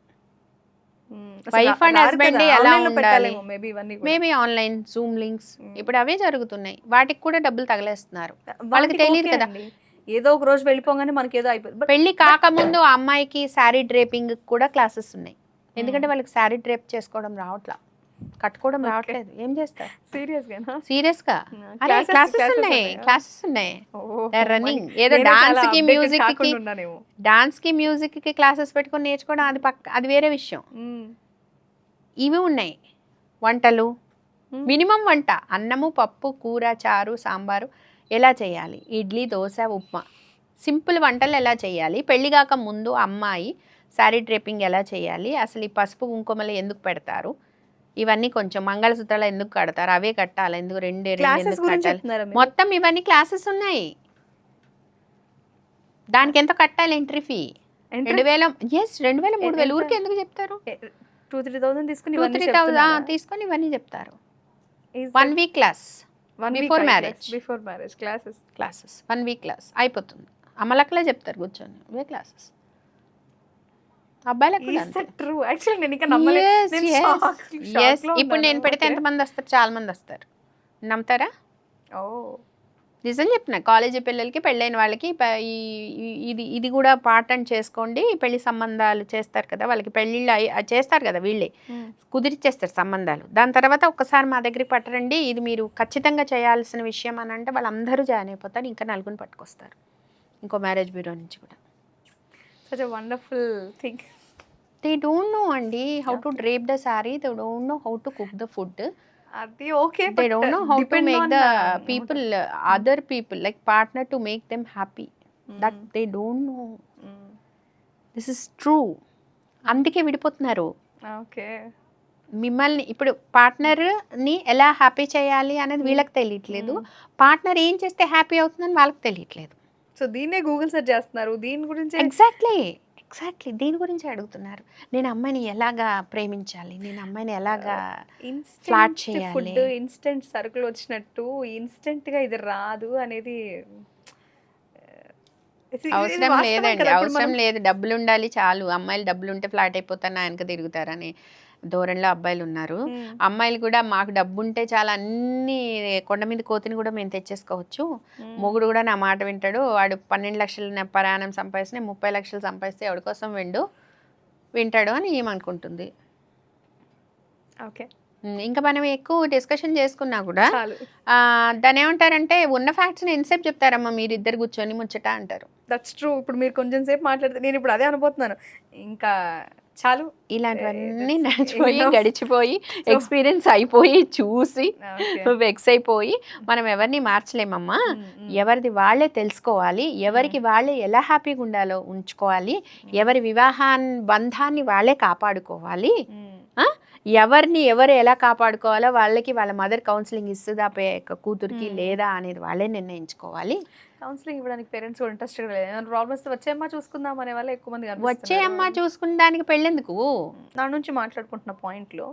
వైఫ్ అండ్ హస్బెండ్ ఎలా ఉండాలి, మేబీ ఆన్లైన్ జూమ్ లింక్స్ ఇప్పుడు అవే జరుగుతున్నాయి. వాటికి కూడా డబ్బులు తగలేస్తున్నారు, వాళ్ళకి తెలియదు కదా. ఏదో ఒక రోజు వెళ్ళిపోగానే మనకి ఏదో అయిపోయింది. పెళ్లి కాకముందు అమ్మాయికి శారీ డ్రేపింగ్ కూడా క్లాసెస్ ఉన్నాయి. ఎందుకంటే వాళ్ళకి శారీ డ్రేప్ చేసుకోవడం రావట్లా, కట్టుకోవడం రావట్లేదు. ఏం చేస్తారు? సీరియస్గా క్లాసెస్ ఉన్నాయి రన్నింగ్. ఏదో డాన్స్ కి మ్యూజిక్ కి క్లాసెస్ పెట్టుకొని నేర్చుకోవడం అది వేరే విషయం. ఇవి ఉన్నాయి. వంటలు మినిమం వంట, అన్నము పప్పు కూర చారు సాంబారు ఎలా చేయాలి, ఇడ్లీ దోశ ఉప్మా, సింపుల్ వంటలు ఎలా చేయాలి, పెళ్లి కాక ముందు అమ్మాయి శారీ డ్రేపింగ్ ఎలా చేయాలి, అసలు ఈ పసుపు కుంకుమలు ఎందుకు పెడతారు, ఇవన్నీ కొంచెం మంగళసూత్రాలు ఎందుకు కడతారు, అవే కట్టాలి, ఎందుకు రెండే ఎందుకు కట్టాలి, మొత్తం ఇవన్నీ క్లాసెస్ ఉన్నాయి. దానికి ఎంత కట్టాలి ఎంట్రీ ఫీ? 2,000 2,000 3,000 ఊరికి ఎందుకు చెప్తారు? 2,000-3,000 తీసుకొని ఇవన్నీ చెప్తారు. 1 week class before marriage classes 1 week class అయిపోతుంది. అమలక్కలే చెప్తారు కూర్చొని ఇవే క్లాసెస్. అబ్బాయిలకు ఇప్పుడు నేను పెడితే ఎంతమంది వస్తారు? చాలా మంది వస్తారు. నమ్ముతారా? నిజం చెప్తున్నా. కాలేజీ పిల్లలకి పెళ్ళైన వాళ్ళకి ఇది కూడా పార్ట్ చేసుకోండి. పెళ్లి సంబంధాలు చేస్తారు కదా, వాళ్ళకి పెళ్ళిళ్ళు చేస్తారు కదా, వీళ్ళే కుదిరిచేస్తారు సంబంధాలు. దాని తర్వాత ఒక్కసారి మా దగ్గరికి పట్టరండి, ఇది మీరు ఖచ్చితంగా చేయాల్సిన విషయం అని అంటే వాళ్ళందరూ జాయిన్ అయిపోతారు. ఇంకా 4 పట్టుకొస్తారు ఇంకో మ్యారేజ్ బ్యూరో నుంచి కూడా. So such a wonderful thing. They don't know అండి how to drape the sari, they don't know how to cook the food, అది okay, they don't know how to make the people other people like partner to make them happy, that they don't know. This is true. అందుకే విడిపోతున్నారు. Okay, మిమ్మల్ని ఇప్పుడు పార్ట్నర్ని ఎలా happy చేయాలి అనేది వీళ్ళకి తెలియట్లేదు, partner ఏం చేస్తే హ్యాపీ అవుతుందని వాళ్ళకి తెలియట్లేదు. సో దీన్నే గూగుల్ సెర్చ్ చేస్తున్నారు, దీని గురించి ఎగ్జాక్ట్లీ దీని గురించి అడుగుతున్నారు. నేను అమ్మాయిని ఎలాగా ప్రేమించాలి, నేను అమ్మాయిని ఎలాగా ఫ్లాట్ చేయాలి, ఫుడ్ ఇన్స్టెంట్ సరుకులు వచ్చినట్టు ఇన్స్టెంట్ గా ఇది రాదు అనేది అవసరం లేదండి, అవసరం లేదు, డబ్బులు ఉండాలి చాలు, అమ్మాయిలు డబ్బులు ఉంటే ఫ్లాట్ అయిపోతారు నా వెనక తిరుగుతారని ధోరణిలో అబ్బాయిలు ఉన్నారు. అమ్మాయిలు కూడా మాకు డబ్బు ఉంటే చాలా అన్ని కొండ మీద కోతిని కూడా మేము తెచ్చేసుకోవచ్చు, మొగుడు కూడా నా మాట వింటాడు, వాడు 12 లక్షలు ప్రయాణం సంపాదిస్తే 30 లక్షలు సంపాదిస్తే ఎవరి కోసం వింటాడు అని ఏమనుకుంటుంది. ఓకే, ఇంకా మనం ఎక్కువ డిస్కషన్ చేసుకున్నా కూడా దాని ఏమంటారంటే ఉన్న ఫ్యాక్ట్స్ని ఎంతసేపు చెప్తారమ్మా మీరు ఇద్దరు కూర్చొని ముచ్చట అంటారు. That's true. ఇప్పుడు మీరు కొంచెం సేపు మాట్లాడితే నేను ఇప్పుడు అదే అనుకుంటున్నాను, ఇంకా చాలు ఇలాంటివన్నీ నడిచిపోయి గడిచిపోయి ఎక్స్పీరియన్స్ అయిపోయి చూసి వెక్స్ అయిపోయి మనం ఎవరిని మార్చలేమమ్మా, ఎవరిది వాళ్ళే తెలుసుకోవాలి, ఎవరికి వాళ్ళే ఎలా హ్యాపీగా ఉండాలో ఉంచుకోవాలి, ఎవరి బంధాన్ని వాళ్ళే కాపాడుకోవాలి, ఎవరిని ఎవరు ఎలా కాపాడుకోవాలో వాళ్ళకి వాళ్ళ మదర్ కౌన్సిలింగ్ ఇస్తుందా కూతురికి లేదా అనేది వాళ్ళే నిర్ణయించుకోవాలి. కౌన్సిలింగ్ ఇవ్వడానికి పేరెంట్స్ కూడా ఇంట్రెస్ట్ లేదు, ప్రాబ్లమ్స్ వచ్చేమ్మా చూసుకుందాం అనే వాళ్ళు ఎక్కువ మంది వచ్చేయమ్మా చూసుకుందానికి పెళ్ళెందుకు. నా నుంచి మాట్లాడుకుంటున్న పాయింట్లో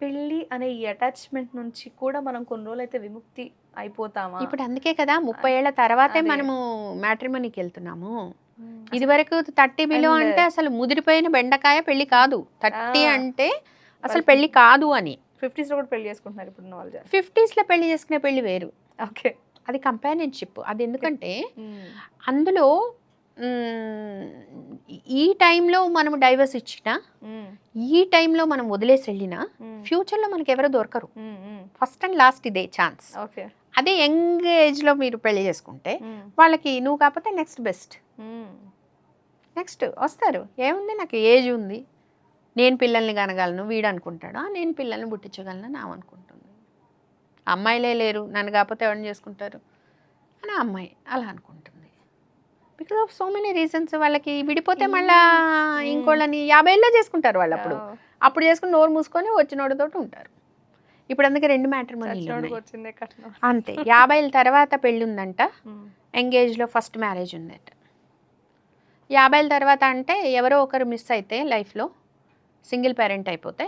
పెళ్ళి అనే ఈ అటాచ్మెంట్ నుంచి కూడా మనం కొన్ని రోజులు అయితే విముక్తి అయిపోతామా. ఇప్పుడు అందుకే కదా 30 ఏళ్ల తర్వాతే మనము మ్యాట్రిమోనీకి వెళ్తున్నాము. ఇది వరకు 30 బిలో అంటే అసలు ముదిరిపోయిన బెండకాయ పెళ్లి కాదు, 30 అంటే అసలు పెళ్లి కాదు అని. 50s లో కూడా పెళ్లి చేసుకుంటున్నారు ఇప్పుడు వాళ్ళు. 50s లో పెళ్లి చేసుకునే పెళ్లి వేరు, ఓకే, అది కంపానియన్షిప్. అది ఎందుకంటే అందులో ఈ టైంలో మనం డైవర్స్ ఇచ్చినా, ఈ టైంలో మనం వదిలేసి వెళ్ళినా ఫ్యూచర్లో మనకి ఎవరో దొరకరు. ఫస్ట్ అండ్ లాస్ట్ ఇదే ఛాన్స్. ఓకే, అదే యంగ్ ఏజ్లో మీరు పెళ్లి చేసుకుంటే వాళ్ళకి నువ్వు కాకపోతే నెక్స్ట్ వస్తారు. ఏముంది, నాకు ఏజ్ ఉంది, నేను పిల్లల్ని కనగలను, వీడు అనుకుంటాడు నేను పిల్లల్ని పుట్టించగలను నా అనుకుంటుంది. అమ్మాయిలే లేరు, నన్ను కాకపోతే ఎవరిని చేసుకుంటారు అని అమ్మాయి అలా అనుకుంటుంది. Because of so many reasons. వాళ్ళకి విడిపోతే మళ్ళీ ఇంకోళ్ళని 50 ఏళ్ళలో చేసుకుంటారు వాళ్ళు. అప్పుడు చేసుకుని నోరు మూసుకొని వచ్చినోడితో ఉంటారు. ఇప్పుడు అందుకే 2 మ్యాట్రిమోనీలు అంతే. 50 ఏళ్ళ తర్వాత పెళ్ళి ఉందంట, ఎంగేజ్లో ఫస్ట్ మ్యారేజ్ ఉందట. 50 ఏళ్ళ తర్వాత అంటే ఎవరో ఒకరు మిస్ అయితే లైఫ్లో సింగిల్ పేరెంట్ అయిపోతే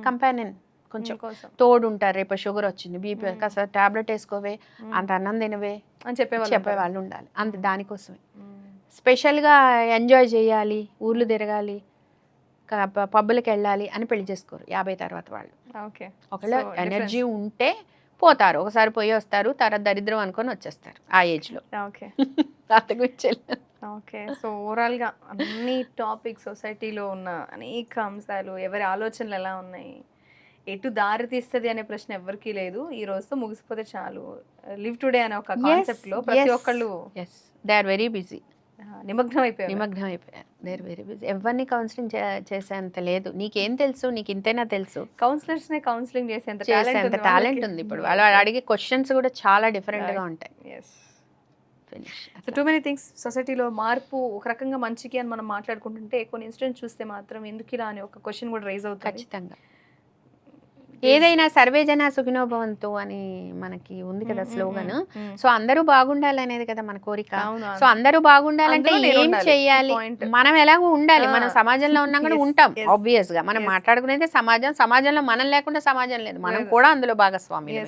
కంపానియన్ కొంచెం తోడు ఉంటారు. రేపు షుగర్ వచ్చింది, బీపీ, కాస్త టాబ్లెట్ వేసుకోవే, అంత అన్నం తినవే అని చెప్పేవాళ్ళు ఉండాలి. అంత దానికోసమే స్పెషల్గా ఎంజాయ్ చేయాలి, ఊర్లు తిరగాలి, పబ్బులకు వెళ్ళాలి అని పెళ్లి చేసుకోరు 50 తర్వాత వాళ్ళు. ఒకవేళ ఎనర్జీ ఉంటే పోతారు, ఒకసారి పోయి వస్తారు, తర్వాత దరిద్రం అనుకొని వచ్చేస్తారు ఆ ఏజ్లో. ఓకే, సో ఓవరాల్గా అన్ని టాపిక్ సొసైటీలో ఉన్న అనేక అంశాలు, ఎవరి ఆలోచనలు ఎలా ఉన్నాయి, ఎటు దారి తీస్తుంది అనే ప్రశ్న ఎవరికీ లేదు. ఈ రోజుతో ముగిసిపోతే చాలు. లివ్ టుడే అనే ఒక కాన్సెప్ట్లో ప్రతి ఒక్కళ్ళు దే ఆర్ వెరీ బిజీ, నిమగ్నం అయిపోయారు. They are very busy. ఎవరిని కౌన్సిలింగ్ చేసేంత లేదు. నీకేం తెలుసు, నీకు ఇంతైనా తెలుసు. కౌన్సిలర్స్ నే కౌన్సిలింగ్ చేసేంత టాలెంట్ ఉంది ఇప్పుడు. వాళ్ళు అడిగే క్వశ్చన్స్ కూడా చాలా డిఫరెంట్గా ఉంటాయి. So too many things. సొసైటీలో మార్పు ఒక రకంగా మంచికి అని మనం మాట్లాడుకుంటుంటే కొన్ని ఇన్సిడెంట్స్ చూస్తే మాత్రం ఎందుకు ఇలా అని ఒక క్వశ్చన్ కూడా రైజ్ అవుతుంది. ఖచ్చితంగా ఏదైనా సర్వే జన సుఖినో భవంతు అని మనకి ఉంది కదా స్లోగన్. సో అందరూ బాగుండాలి అనేది కదా మన కోరిక. సో అందరూ బాగుండాలంటే ఏం చెయ్యాలి, మనం ఎలాగో ఉండాలి, మనం సమాజంలో ఉన్నా కూడా ఉంటాం ఆబ్వియస్ గా. మనం మాట్లాడుకునేది సమాజంలో మనం లేకుండా సమాజం లేదు, మనం కూడా అందులో భాగస్వామి.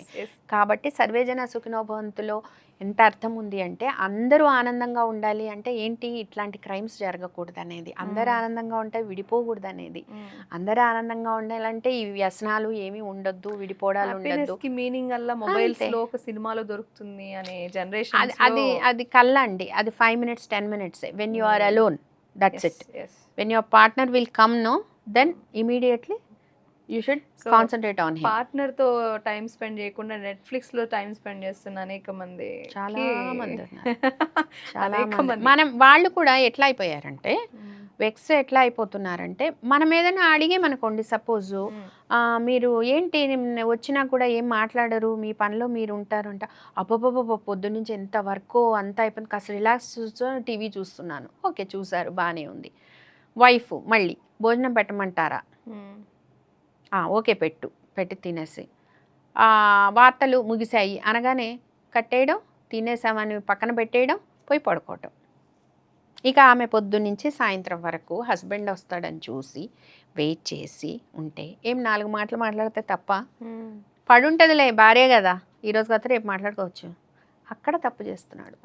కాబట్టి సర్వే జన సుఖినో భవంతులో ఎంత అర్థం ఉంది అంటే అందరూ ఆనందంగా ఉండాలి అంటే ఏంటి, ఇట్లాంటి క్రైమ్స్ జరగకూడదు అనేది, అందరూ ఆనందంగా ఉంటే విడిపోకూడదు అనేది, అందరూ ఆనందంగా ఉండాలంటే ఈ వ్యసనాలు ఏమీ ఉండొద్దు, విడిపోవడాలు ఉండొద్దు. మీనింగ్ అలా మొబైల్స్ లో ఒక సినిమాలో దొరుకుతుంది అనే జనరేషన్ అది కళ్ళండి. అది 5 minutes 10 minutes when you are alone, that's it. When your partner will come, no, then immediately you should So, concentrate on him. Partner తో టైం స్పెండ్ చేయకుండా నెట్ఫ్లిక్స్ లో టైం స్పెండ్ చేస్తున్న అనేక మంది చాలా మంది ఉన్నారు. చాలా అనేక మంది. మంది మనం వాళ్ళు కూడా ఎట్లా అయిపోయారంటే వెక్స్ ఎట్లా అయిపోతున్నారంటే మనం ఏదైనా అడిగేమనుకోండి సపోజు మీరు ఏంటి వచ్చినా కూడా ఏం మాట్లాడరు మీ పనిలో మీరు ఉంటారు అంట. అబ్బబ్బబ్బ పొద్దు నుంచి ఎంత వర్క్ అంతా అయిపోయింది కాస్త రిలాక్స్ టీవీ చూస్తున్నాను. ఓకే చూసారు బాగానే ఉంది. వైఫ్ మళ్ళీ భోజనం పెట్టమంటారా, ఓకే పెట్టి తినేసి వార్తలు ముగిశాయి అనగానే కట్టేయడం, తినేసామని పక్కన పెట్టేయడం, పోయి పడుకోవటం. ఇక ఆమె పొద్దున్నుంచి సాయంత్రం వరకు హస్బెండ్ వస్తాడని చూసి వెయిట్ చేసి ఉంటే ఏం 4 మాటలు మాట్లాడితే తప్ప, పడుంటుందిలే భార్య కదా ఈరోజు కదా రేపు మాట్లాడుకోవచ్చు, అక్కడ తప్పు చేస్తున్నాడు.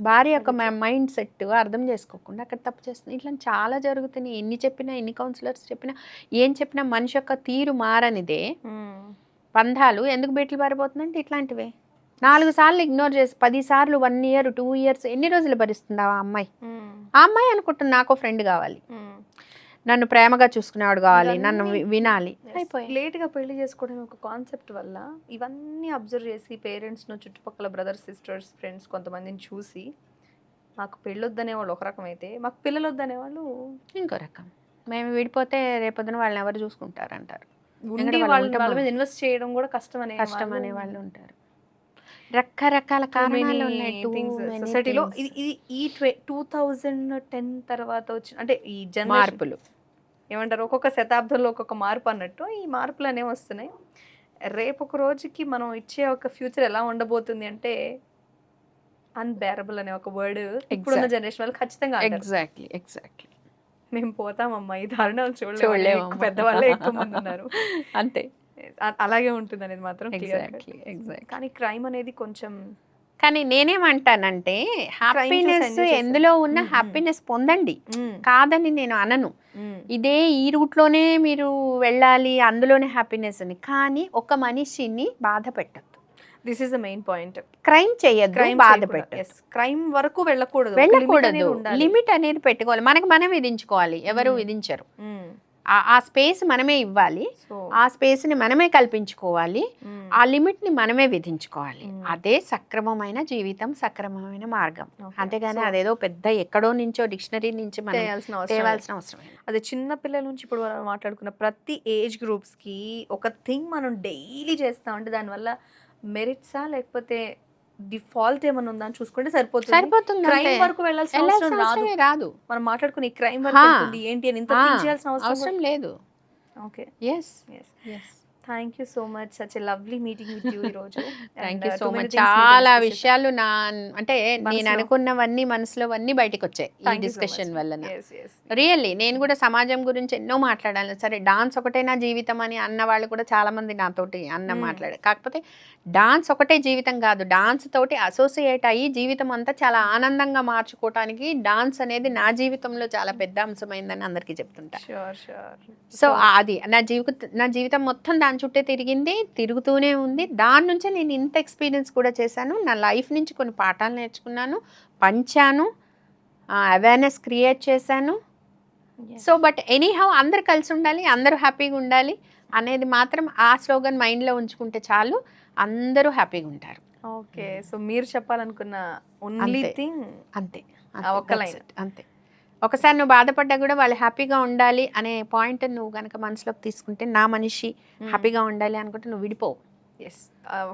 భార్య యొక్క మైండ్ సెట్ అర్థం చేసుకోకుండా అక్కడ తప్పు చేస్తుంది. ఇట్లా చాలా జరుగుతున్నాయి. ఎన్ని చెప్పినా ఎన్ని కౌన్సిలర్స్ చెప్పినా ఏం చెప్పినా మనిషి యొక్క తీరు మారనిదే బంధాలు ఎందుకు బీట్లు పారిపోతుందంటే ఇట్లాంటివే. 4 సార్లు ఇగ్నోర్ చేసి 10 సార్లు 1 year 2 years ఎన్ని రోజులు భరిస్తుంది ఆ అమ్మాయి? ఆ అమ్మాయి అనుకుంటుంది నాకో ఫ్రెండ్ కావాలి, నన్ను ప్రేమగా చూసుకునేవాడు కావాలి, నన్ను వినాలి. లేట్ గా పెళ్లి చేసుకోవడం ఒక కాన్సెప్ట్ వల్ల ఇవన్నీ అబ్జర్వ్ చేసి పేరెంట్స్ ను చుట్టుపక్కల బ్రదర్స్ సిస్టర్స్ ఫ్రెండ్స్ కొంతమందిని చూసి మాకు పెళ్ళొద్దనే వాళ్ళు ఒక రకం అయితే మాకు పిల్లలు వద్దనే వాళ్ళు ఇంకో రకం. మేము విడిపోతే రేపొద్దున వాళ్ళని ఎవరు చూసుకుంటారంటారు. ఉండి వాళ్ళ మీద ఇన్వెస్ట్ చేయడం కూడా కష్టం అనే వాళ్ళు ఉంటారు. రకరకాల కారణాలు ఉన్నాయి. సొసైటీలో ఈ 2010 తర్వాత వచ్చిన అంటే ఈ మార్పులు ఏమంటారు ఒక్కొక్క శతాబ్దంలో ఒక్కొక్క మార్పు అన్నట్టు ఈ మార్పులు అనేవి వస్తున్నాయి. రేపు ఒక రోజుకి మనం ఇచ్చే ఒక ఫ్యూచర్ ఎలా ఉండబోతుంది అంటే అన్బేరబుల్ అనే ఒక వర్డ్ ఇప్పుడున్న జనరేషన్ వాళ్ళు ఖచ్చితంగా ఎగ్జాక్ట్లీ మేము పోతామమ్మా ఈ దారుణాలు చూడలేము, పెద్దవాళ్ళే ఎక్కువ మంది ఉన్నారు. అంతే అలాగే ఉంటుంది అనేది మాత్రం ఎగ్జాక్ట్లీ. కానీ క్రైమ్ అనేది కొంచెం, కానీ నేనేమంటానంటే హ్యాపీనెస్ ఎందులో ఉన్న హ్యాపీనెస్ పొందండి, కాదని నేను అనను. ఇదే ఈ రూట్లోనే మీరు వెళ్ళాలి అందులోనే హ్యాపీనెస్ అని, కానీ ఒక మనిషిని బాధ పెట్టద్దు. This is the main point. Crime చేయొద్దు, బాధ పెట్టద్దు, క్రైమ్ వరకు వెళ్ళకూడదు. లిమిట్ అనేది పెట్టుకోవాలి, మనకి మనం విధించుకోవాలి, ఎవరు విధించరు. ఆ స్పేస్ మనమే ఇవ్వాలి, ఆ స్పేస్ ని మనమే కల్పించుకోవాలి, ఆ లిమిట్ ని మనమే విధించుకోవాలి. అదే సక్రమమైన జీవితం, సక్రమమైన మార్గం. అంతేగాని అదేదో పెద్ద ఎక్కడో నుంచో డిక్షనరీ నుంచి మనం తేవాల్సిన అవసరం. అదే చిన్న పిల్లల నుంచి ఇప్పుడు మాట్లాడుకున్న ప్రతి ఏజ్ గ్రూప్స్ కి ఒక థింగ్ మనం డైలీ చేస్తామంటే దానివల్ల మెరిట్సా లేకపోతే డిఫాల్ట్ ఏమన్నా ఉందా అని చూసుకుంటే సరిపోతుంది. క్రైమ్ వరకు వెళ్ళాల్సిన అవసరం రాదు. మనం మాట్లాడుకునే క్రైమ్ వరకు ఏంటి అని ఇంత థింక్ చేయాల్సిన అవసరం లేదు. Okay, yes. Thank you so much. Such a lovely meeting with you ఈ రోజు. Thank you so much. చాలా విషయాలు అంటే నేను అనుకున్నవన్నీ మనసులోవన్నీ బయటకు వచ్చాయి ఈ డిస్కషన్ వల్ల. రియల్లీ నేను కూడా సమాజం గురించి ఎన్నో మాట్లాడాను. సరే డాన్స్ ఒకటే నా జీవితం అని అన్న వాళ్ళు కూడా చాలా మంది నాతోటి మాట్లాడారు. కాకపోతే డాన్స్ ఒకటే జీవితం కాదు, డాన్స్ తోటి అసోసియేట్ అయ్యి జీవితం అంతా చాలా ఆనందంగా మార్చుకోవటానికి డాన్స్ అనేది నా జీవితంలో చాలా పెద్ద అంశమైందని అందరికీ చెప్తుంటా. సో అది నా జీవితం మొత్తం దాని చుట్టే తిరుగుతూనే ఉంది. దాని నుంచే నేను ఇంత ఎక్స్పీరియన్స్ కూడా చేశాను. నా లైఫ్ నుంచి కొన్ని పాఠాలు నేర్చుకున్నాను, పంచాను, అవేర్నెస్ క్రియేట్ చేశాను. సో బట్ ఎనీహౌ అందరు కలిసి ఉండాలి, అందరూ హ్యాపీగా ఉండాలి అనేది మాత్రం ఆ స్లోగన్ మైండ్లో ఉంచుకుంటే చాలు, అందరూ హ్యాపీగా ఉంటారు. ఓకే, సో మీరు చెప్పాలనుకున్న ఓన్లీ థింగ్ అంతే, అంతే. ఒకసారి నువ్వు బాధపడ్డా కూడా వాళ్ళు హ్యాపీగా ఉండాలి అనే పాయింట్ నువ్వు కనుక మనసులోకి తీసుకుంటే, నా మనిషి హ్యాపీగా ఉండాలి అనుకుంటే నువ్వు విడిపోవు.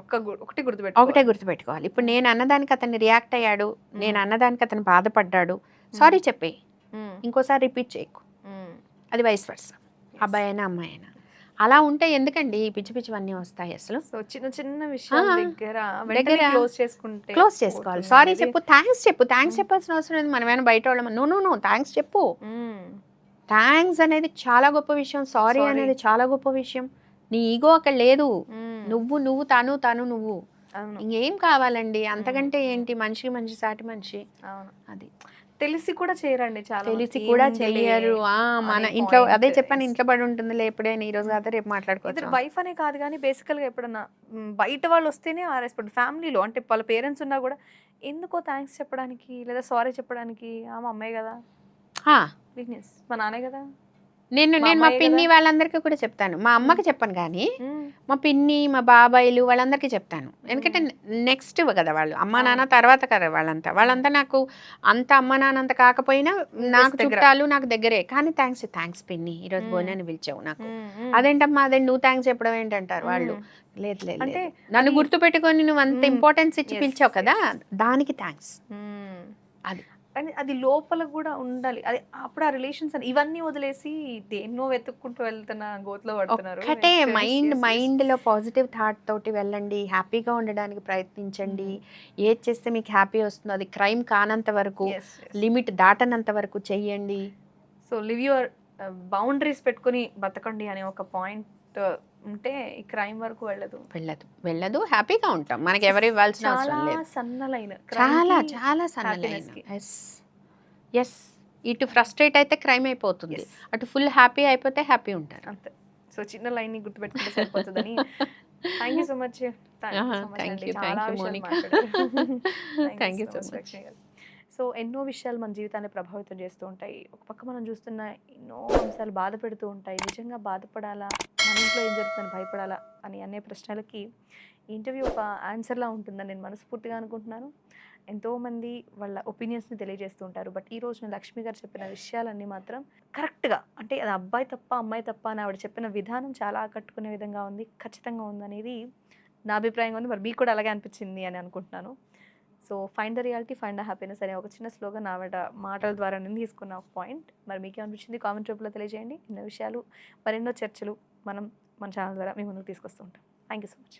ఒకటే గుర్తుపెట్టుకోవాలి. ఇప్పుడు నేను అన్నదానికి అతన్ని రియాక్ట్ అయ్యాడు, నేను అన్నదానికి అతను బాధపడ్డాడు, సారీ చెప్పే, ఇంకోసారి రిపీట్ చేయకు. అది వైస్ వర్సా, అబ్బాయి అయినా అమ్మాయి అయినా. అలా ఉంటే ఎందుకండి పిచ్చి పిచ్చివన్నీ వస్తాయి అసలు. సో చిన్న చిన్న విషయం దగ్గర క్లోజ్ చేసుకోవాలి. సారీ చెప్పు, థ్యాంక్స్ చెప్పాల్సిన అవసరం లేదు. మనమేమైనా బయట వాళ్ళం, నో థ్యాంక్స్ చెప్పు. థ్యాంక్స్ అనేది చాలా గొప్ప విషయం, సారీ అనేది చాలా గొప్ప విషయం. నీ ఈగో అక్కడ లేదు, నువ్వు తను నువ్వు, ఇంకేం కావాలండి అంతకంటే ఏంటి? మనిషికి మనిషి సాటి మనిషి. అది తెలిసి కూడా చేయరండి, చాలా తెలిసి కూడా చెయ్యరు. మన ఇంట్లో అదే చెప్పాను, ఇంట్లో పడి ఉంటుంది ఎప్పుడైనా, ఈ రోజు కాదు రేపు మాట్లాడుకోవచ్చు. వైఫ్ అనే కాదు కానీ బేసికల్ గా ఎప్పుడన్నా బయట వాళ్ళు వస్తేనే ఆ రెస్పెక్ట్. ఫ్యామిలీలో అంటే వాళ్ళ పేరెంట్స్ ఉన్నా కూడా ఎందుకో థ్యాంక్స్ చెప్పడానికి లేదా సారీ చెప్పడానికి, ఆమె అమ్మాయి కదా, వీక్నెస్ మా నానే కదా, నేను మా నేను మా అమ్మాయే పిన్ని కదా. వాళ్ళందరికీ కూడా చెప్తాను. మా అమ్మకి చెప్పను కానీ మా పిన్ని మా బాబాయిలు వాళ్ళందరికీ చెప్తాను. ఎందుకంటే నెక్స్ట్ కదా వాళ్ళు, అమ్మ నాన్న తర్వాత కదా వాళ్ళంతా నాకు అంత అమ్మ నాన్న అంత కాకపోయినా నాకు దగ్గర. చుట్టాలు, నాకు దగ్గరే. కానీ థ్యాంక్స్ పిన్ని, ఈరోజు భోజనాన్ని పిలిచావు నాకు. అదేంటమ్మా అదే నువ్వు థ్యాంక్స్ చెప్పడం ఏంటంటారు వాళ్ళు. లేదు లేదు అంటే లేదు. నన్ను గుర్తుపెట్టుకొని నువ్వు అంత ఇంపార్టెన్స్ ఇచ్చి Yes, పిలిచావు కదా, దానికి థ్యాంక్స్. అది కానీ అది లోపల కూడా ఉండాలి. అది అప్పుడు ఆ రిలేషన్స్ ఇవన్నీ వదిలేసి దేన్నో వెతుక్కుంటూ వెళ్తున్న గోతులో పడుతున్నారు. ఒక్కటే Yes, yes, yes. మైండ్లో పాజిటివ్ థాట్ తోటి వెళ్ళండి, హ్యాపీగా ఉండడానికి ప్రయత్నించండి. ఏది చేస్తే మీకు హ్యాపీ వస్తుందో అది క్రైమ్ కానంత వరకు, Yes, yes. లిమిట్ దాటనంత వరకు చెయ్యండి. సో లివ్ యువర్ బౌండరీస్ పెట్టుకొని బతకండి అనే ఒక పాయింట్ ఉంటే ఈ క్రైమ్ వరకు వెళ్ళదు హ్యాపీగా ఉంటాం. మనకి ఎవరు ఇవ్వాల్సిన అవసరం చాలా లేదు. సన్న లైన్ చాలా సన్నలైన. ఎస్ ఇటు ఫ్రస్ట్రేట్ అయితే క్రైమ్ అయిపోతుంది, అటు ఫుల్ హ్యాపీ అయిపోతే హ్యాపీ ఉంటారు. అంతే. సో చిన్న లైన్ ని గుర్తుపెట్టుకుంటే సరిపోతుందని. Thank you so much. Thank you, Monica. Thank you so much. So ఎన్నో విషయాలు మన జీవితాన్ని ప్రభావితం చేస్తూ ఉంటాయి. ఒక పక్క మనం చూస్తున్న ఎన్నో అంశాలు బాధ పెడుతూ ఉంటాయి. నిజంగా బాధపడాలా, మన ఇంట్లో ఏం జరుగుతుందని భయపడాలా అని అనే ప్రశ్నలకి ఈ ఇంటర్వ్యూ ఒక ఆన్సర్లా ఉంటుందని నేను మనస్ఫూర్తిగా అనుకుంటున్నాను. ఎంతోమంది వాళ్ళ ఒపీనియన్స్ని తెలియజేస్తూ ఉంటారు. బట్ ఈ రోజున లక్ష్మి గారు చెప్పిన విషయాలన్నీ మాత్రం కరెక్ట్గా, అంటే అది అబ్బాయి తప్ప అమ్మాయి తప్ప అని ఆవిడ చెప్పిన విధానం చాలా ఆకట్టుకునే విధంగా ఉంది, ఖచ్చితంగా ఉందనేది నా అభిప్రాయంగా ఉంది. మరి మీకు కూడా అలాగే అనిపించింది అని అనుకుంటున్నాను. So find the reality, find the happiness అనే ఒక చిన్న స్లోగన్ ఆవిడ మాటల ద్వారా నేను తీసుకున్న ఒక పాయింట్. మరి మీకేమనిపించింది కామెంట్ రూపంలో తెలియజేయండి. ఎన్నో విషయాలు, మరెన్నో చర్చలు మనం మన ఛానల్ ద్వారా మీ ముందుకు తీసుకొస్తూ ఉంటాం. Thank you so much.